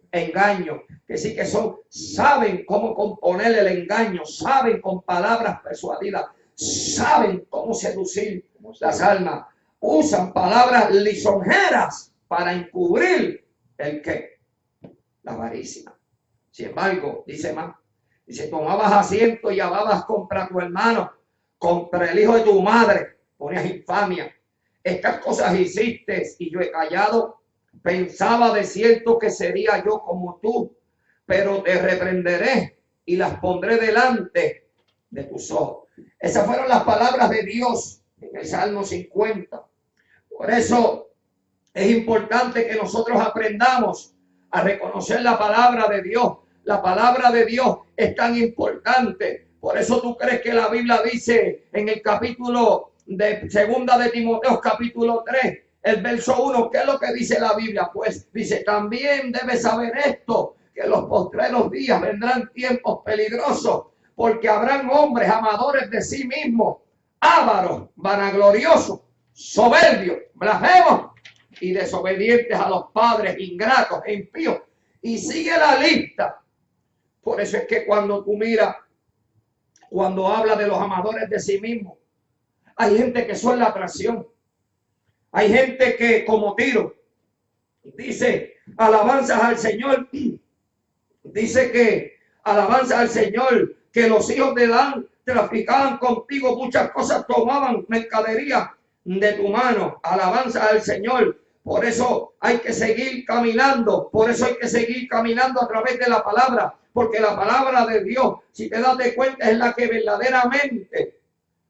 engaño. Que sí que saben cómo componer el engaño, saben con palabras persuadidas, saben cómo seducir las almas. Usan palabras lisonjeras para encubrir el qué, la avaricia. Sin embargo, dice más, dice, tomabas asiento y hablabas contra tu hermano, contra el hijo de tu madre, ponías infamia. Estas cosas hiciste y yo he callado. Pensaba de cierto que sería yo como tú, pero te reprenderé y las pondré delante de tus ojos. Esas fueron las palabras de Dios en el Salmo 50. Por eso es importante que nosotros aprendamos a reconocer la palabra de Dios. La palabra de Dios es tan importante. Por eso tú crees que la Biblia dice en el capítulo de segunda de Timoteo, capítulo 3, el verso 1, ¿qué es lo que dice la Biblia? Pues dice, también debes saber esto, que en los postreros días vendrán tiempos peligrosos, porque habrán hombres amadores de sí mismos, ávaros, vanagloriosos, soberbios, blasfemos y desobedientes a los padres, ingratos e impíos. Y sigue la lista. Por eso es que cuando tú miras, cuando habla de los amadores de sí mismos, hay gente que son la atracción. Hay gente que, como Tiro, dice alabanzas al Señor. Dice que alabanzas al Señor, que los hijos de Dan traficaban contigo muchas cosas, tomaban mercadería de tu mano. Alabanzas al Señor. Por eso hay que seguir caminando. Por eso hay que seguir caminando a través de la palabra. Porque la palabra de Dios, si te das de cuenta, es la que verdaderamente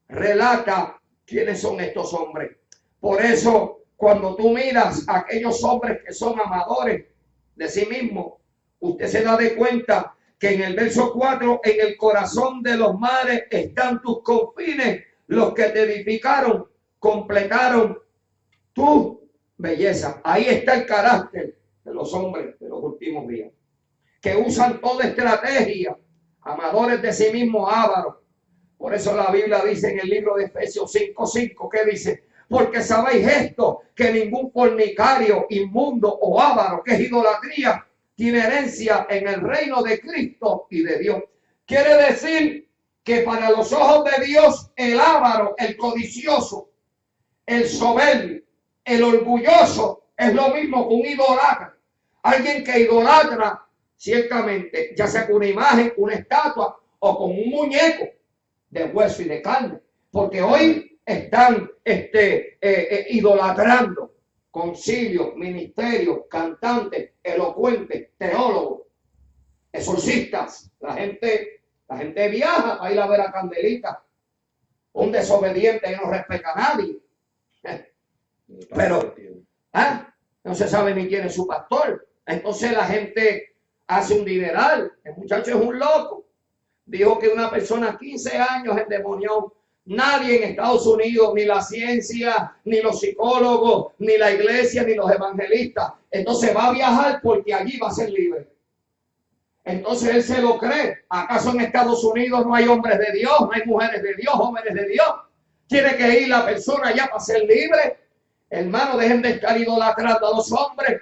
relata quiénes son estos hombres. Por eso, cuando tú miras a aquellos hombres que son amadores de sí mismos, usted se da de cuenta que en el verso 4, en el corazón de los mares están tus confines, los que te edificaron, completaron tu belleza. Ahí está el carácter de los hombres de los últimos días, que usan toda estrategia, amadores de sí mismos, ávaros. Por eso la Biblia dice en el libro de Efesios 5:5, ¿qué dice? Porque sabéis esto, que ningún fornicario, inmundo o avaro, que es idolatría, tiene herencia en el reino de Cristo y de Dios. Quiere decir que para los ojos de Dios, el avaro, el codicioso, el soberbio, el orgulloso, es lo mismo que un idólatra. Alguien que idolatra, ciertamente, ya sea con una imagen, una estatua o con un muñeco de hueso y de carne. Porque hoy están idolatrando concilios, ministerios, cantantes, elocuentes, teólogos, exorcistas. La gente viaja a ir a ver a Candelita. Un desobediente que no respeta a nadie. Pero no se sabe ni quién es su pastor. Entonces la gente hace un dineral. El muchacho es un loco. Dijo que una persona 15 años endemonió. Nadie en Estados Unidos, ni la ciencia, ni los psicólogos, ni la iglesia, ni los evangelistas. Entonces va a viajar porque allí va a ser libre. Entonces él se lo cree. ¿Acaso en Estados Unidos no hay hombres de Dios, no hay mujeres de Dios, jóvenes de Dios? Tiene que ir la persona allá para ser libre. Hermano, dejen de estar idolatrando a los hombres.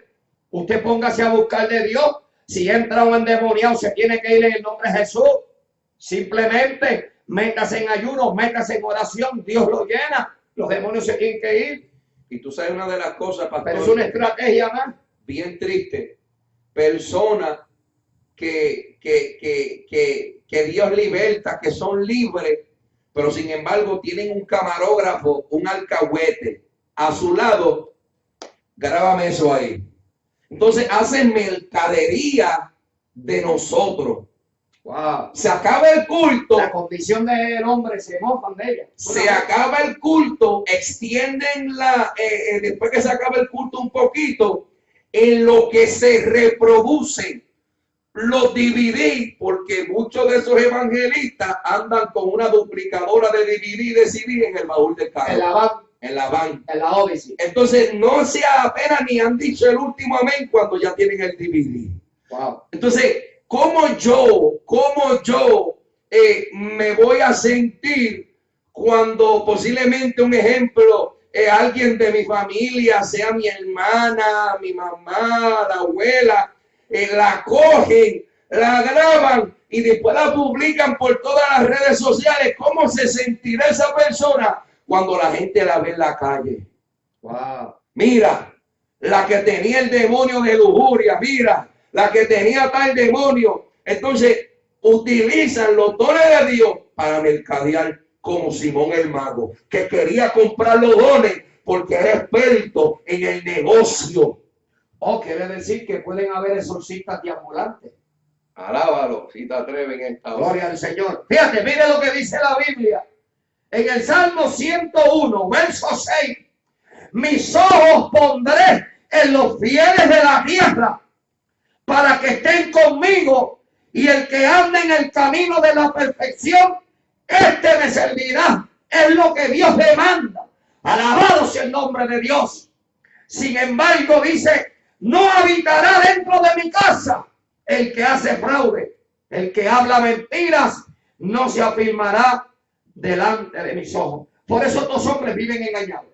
Usted póngase a buscar de Dios. Si entra un endemoniado, se tiene que ir en el nombre de Jesús. Simplemente métase en ayuno, métase en oración. Dios lo llena. Los demonios se tienen que ir. Y tú sabes una de las cosas, pastor, pero es una estrategia más. Bien triste. Personas que Dios liberta, que son libres, pero sin embargo tienen un camarógrafo, un alcahuete a su lado. Grábame eso ahí. Entonces hacen mercadería de nosotros. Wow. Se acaba el culto. La condición del hombre, se mofan de ella. Se acaba el culto, extienden después que se acaba el culto un poquito, en lo que se reproducen los DVD, porque muchos de esos evangelistas andan con una duplicadora de DVD y de CD en el baúl del carro. En la van. En la Odyssey. Entonces no se apenas ni han dicho el último amén cuando ya tienen el DVD. Wow. Entonces, ¿cómo yo me voy a sentir cuando posiblemente un ejemplo, alguien de mi familia, sea mi hermana, mi mamá, la abuela, la cogen, la graban y después la publican por todas las redes sociales? ¿Cómo se sentirá esa persona cuando la gente la ve en la calle? Wow. Mira, la que tenía el demonio de lujuria, mira, la que tenía tal demonio. Entonces, utilizan los dones de Dios para mercadear, como Simón el mago, que quería comprar los dones porque era experto en el negocio. O quiere decir que pueden haber exorcistas deambulantes. Alábalo, si te atreven en esta hora. Gloria al Señor. Fíjate, mire lo que dice la Biblia. En el Salmo 101, verso 6. Mis ojos pondré en los fieles de la tierra para que estén conmigo, y el que ande en el camino de la perfección, este me servirá. Es lo que Dios demanda. Alabado sea el nombre de Dios. Sin embargo, dice, no habitará dentro de mi casa el que hace fraude, el que habla mentiras, no se afirmará delante de mis ojos. Por eso estos hombres viven engañados.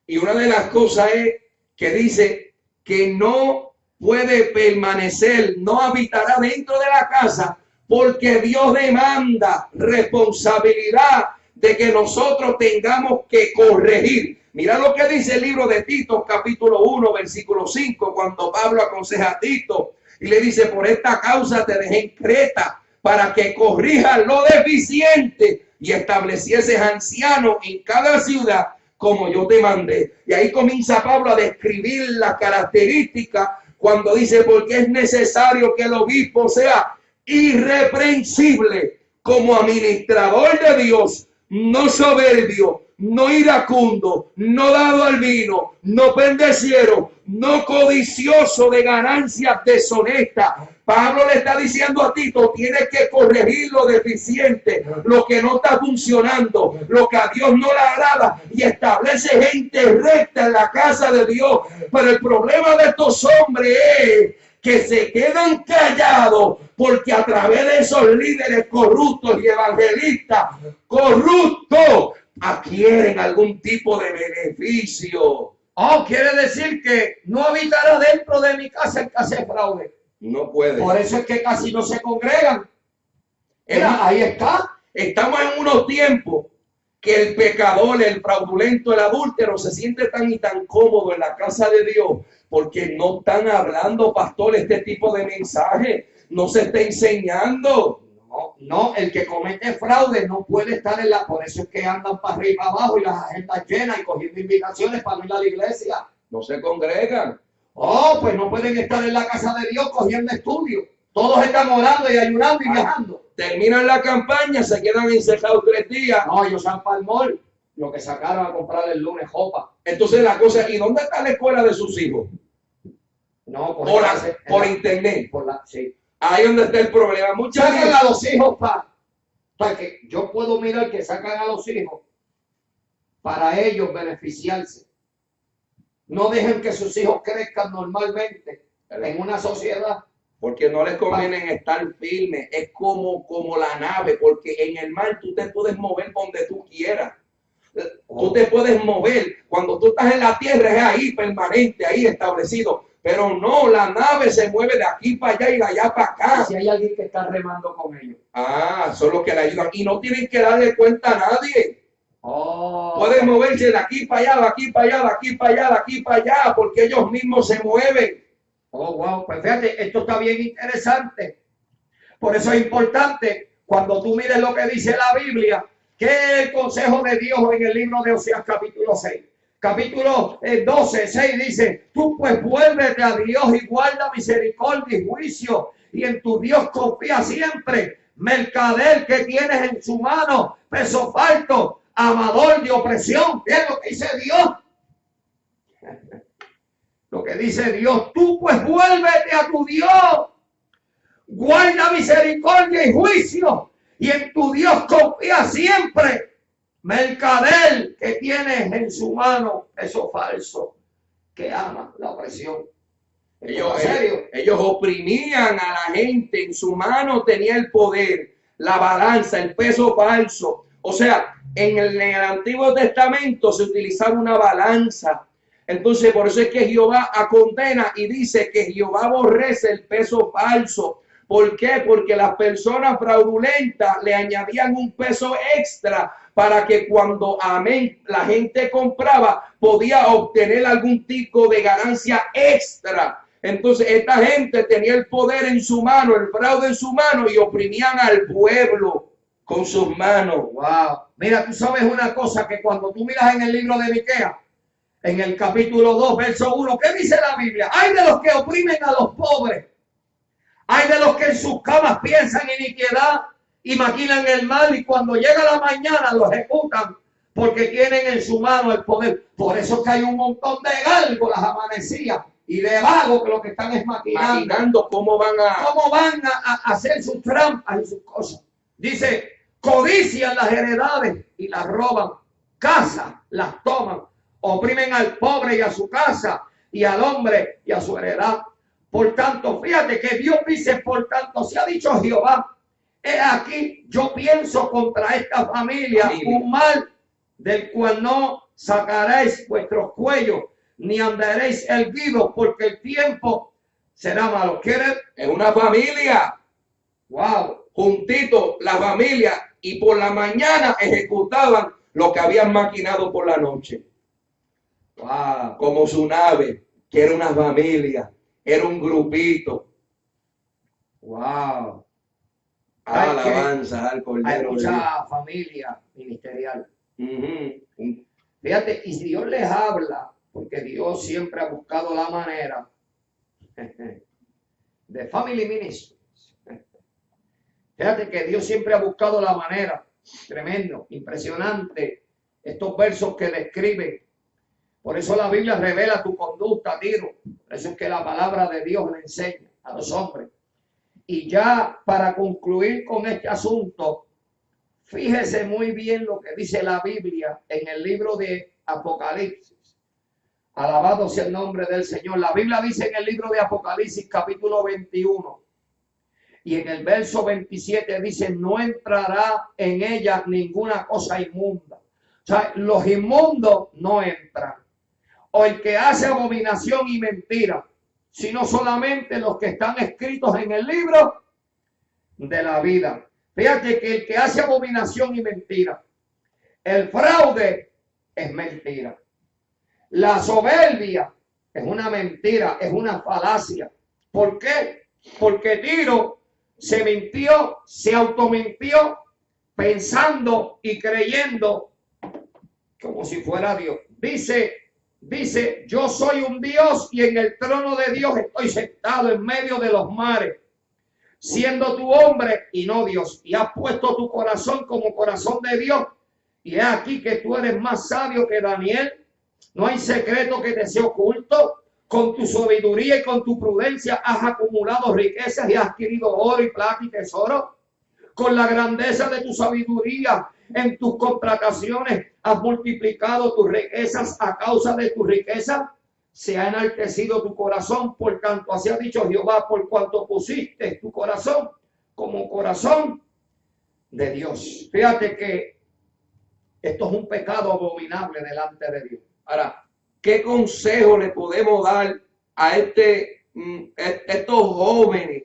Y una de las cosas es que dice que no puede permanecer, no habitará dentro de la casa, porque Dios demanda responsabilidad de que nosotros tengamos que corregir. Mira lo que dice el libro de Tito, capítulo 1, versículo 5, cuando Pablo aconseja a Tito y le dice: por esta causa te dejé en Creta, para que corrijas lo deficiente y establecieses ancianos en cada ciudad, como yo te mandé. Y ahí comienza Pablo a describir las características cuando dice: porque es necesario que el obispo sea irreprensible como administrador de Dios, no soberbio, no iracundo, no dado al vino, no pendenciero, no codicioso de ganancias deshonestas. Pablo le está diciendo a Tito: tienes que corregir lo deficiente, lo que no está funcionando, lo que a Dios no le agrada, y establece gente recta en la casa de Dios. Pero el problema de estos hombres es que se quedan callados, porque a través de esos líderes corruptos y evangelistas corruptos adquieren algún tipo de beneficio. Oh, quiere decir que no habitará dentro de mi casa el que hace fraude. No puede. Por eso es que casi no se congregan. Mira, ahí está. Estamos en unos tiempos que el pecador, el fraudulento, el adúltero se siente tan y tan cómodo en la casa de Dios, porque no están hablando, pastor, este tipo de mensaje. No se está enseñando. No, el que comete fraude no puede estar en la... Por eso es que andan para arriba y para abajo y las agendas llenas y cogiendo invitaciones para no ir a la iglesia. No se congregan. Oh, pues no pueden estar en la casa de Dios cogiendo estudios. Todos están orando y ayunando y viajando. Terminan la campaña, se quedan encerrados 3 días. No, ellos van para el mall. Lo que sacaron a comprar el lunes, jopa. Entonces la cosa, ¿y dónde está la escuela de sus hijos? No, por internet. Sí. Ahí donde está el problema. Muchas Sacan a los hijos para que yo puedo mirar que sacan a los hijos para ellos beneficiarse. No dejen que sus hijos crezcan normalmente en una sociedad. Porque no les conviene estar firmes. Es como la nave, porque en el mar tú te puedes mover donde tú quieras. Tú te puedes mover. Cuando tú estás en la tierra es ahí permanente, ahí establecido. Pero no, la nave se mueve de aquí para allá y de allá para acá. Y si hay alguien que está remando con ellos. Son los que le ayudan. Y no tienen que darle cuenta a nadie. Pueden moverse de aquí para allá, de aquí para allá, de aquí para allá, de aquí para allá, porque ellos mismos se mueven. Wow, pues fíjate, esto está bien interesante. Por eso es importante, cuando tú mires lo que dice la Biblia, que es el consejo de Dios en el libro de Oseas capítulo 6. Capítulo 12, 6 dice: tú pues vuélvete a Dios y guarda misericordia y juicio, y en tu Dios confía siempre. Mercader que tienes en su mano, peso falto, amador de opresión. Es lo que dice Dios. Lo que dice Dios: tú pues vuélvete a tu Dios, guarda misericordia y juicio, y en tu Dios confía siempre. Mercader que tienes en su mano, eso falso, que ama la opresión. Ellos oprimían a la gente, en su mano tenía el poder. la balanza, el peso falso. O sea, en el Antiguo Testamento se utilizaba una balanza. Entonces, por eso es que Jehová condena y dice que Jehová aborrece el peso falso. ¿Por qué? Porque las personas fraudulentas le añadían un peso extra para que cuando, amén, la gente compraba, podía obtener algún tipo de ganancia extra. Entonces, esta gente tenía el poder en su mano, el fraude en su mano, y oprimían al pueblo con sus manos. Wow. Mira, tú sabes una cosa, que cuando tú miras en el libro de Miqueas, en el capítulo 2, verso 1, ¿qué dice la Biblia? Hay de los que oprimen a los pobres. Hay de los que en sus camas piensan iniquidad y maquinan el mal, y cuando llega la mañana lo ejecutan porque tienen en su mano el poder. Por eso es que hay un montón de gárgolas amanecidas y de vagos que lo que están es maquinando cómo van a hacer sus trampas y sus cosas. Dice, codician las heredades y las roban, casas las toman, oprimen al pobre y a su casa, y al hombre y a su heredad. Por tanto, fíjate que Dios dice, por tanto, se ha dicho Jehová, he aquí, yo pienso contra esta familia un mal del cual no sacaréis vuestros cuellos, ni andaréis erguidos, porque el tiempo será malo. ¿Quieres? Es una familia. Wow. Juntito, la familia, y por la mañana ejecutaban lo que habían maquinado por la noche. Wow. Como su nave, que era una familia, era un grupito. Wow. Alabanza al Cordero. Hay mucha familia ministerial. Uh-huh. Fíjate, y si Dios les habla, porque Dios siempre ha buscado la manera de family ministry. Fíjate que Dios siempre ha buscado la manera. Tremendo, impresionante, estos versos que describen. Por eso la Biblia revela tu conducta, Tiro. Por eso es que la palabra de Dios le enseña a los hombres. Y ya para concluir con este asunto, fíjese muy bien lo que dice la Biblia en el libro de Apocalipsis. Alabado sea el nombre del Señor. La Biblia dice en el libro de Apocalipsis capítulo 21 y en el verso 27 dice, no entrará en ella ninguna cosa inmunda. O sea, los inmundos no entran. O el que hace abominación y mentira, sino solamente los que están escritos en el libro de la vida. Fíjate que el que hace abominación y mentira, el fraude es mentira. La soberbia es una mentira, es una falacia. ¿Por qué? Porque Tiro se mintió, se automintió, pensando y creyendo como si fuera Dios. Dice, yo soy un Dios y en el trono de Dios estoy sentado en medio de los mares, siendo tu hombre y no Dios. Y has puesto tu corazón como corazón de Dios. Y es aquí que tú eres más sabio que Daniel. No hay secreto que te sea oculto. Con tu sabiduría y con tu prudencia has acumulado riquezas y has adquirido oro y plata y tesoro. Con la grandeza de tu sabiduría en tus contrataciones has multiplicado tus riquezas. A causa de tu riqueza se ha enaltecido tu corazón. Por tanto, así ha dicho Jehová, por cuanto pusiste tu corazón como corazón de Dios. Fíjate que esto es un pecado abominable delante de Dios. Ahora, ¿qué consejo le podemos dar a estos jóvenes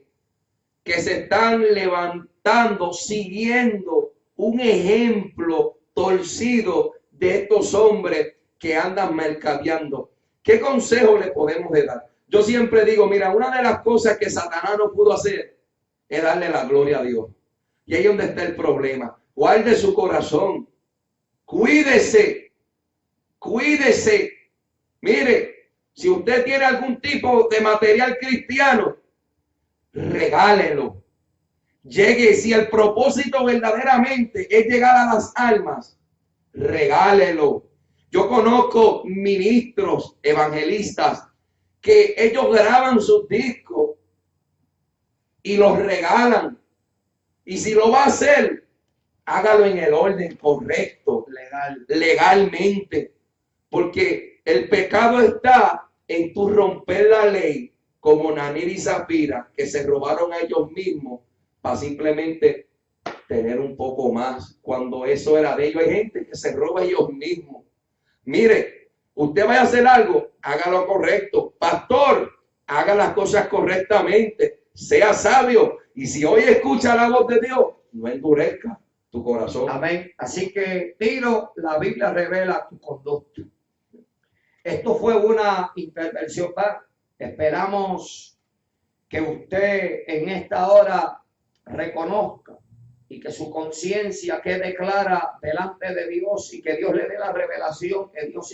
que se están levantando siguiendo un ejemplo torcido de estos hombres que andan mercadeando? ¿Qué consejo le podemos dar? Yo siempre digo, mira, una de las cosas que Satanás no pudo hacer es darle la gloria a Dios. Y ahí es donde está el problema. Guarde su corazón. Cuídese. Cuídese. Mire, si usted tiene algún tipo de material cristiano, regálelo. Llegue, si el propósito verdaderamente es llegar a las almas, regálelo. Yo conozco ministros, evangelistas, que ellos graban sus discos y los regalan. Y si lo va a hacer, hágalo en el orden correcto, legalmente. Porque el pecado está en tu romper la ley, como Nanir y Zafira, que se robaron a ellos mismos para simplemente tener un poco más cuando eso era de ellos. Hay gente que se roba ellos mismos. Mire, usted vaya a hacer algo, hágalo correcto. Pastor, haga las cosas correctamente, sea sabio. Y si hoy escucha la voz de Dios, no endurezca tu corazón. Amén. Así que, Tiro, la Biblia revela tu conducta. Esto fue una intervención más. Esperamos que usted en esta hora reconozca y que su conciencia quede clara delante de Dios y que Dios le dé la revelación que Dios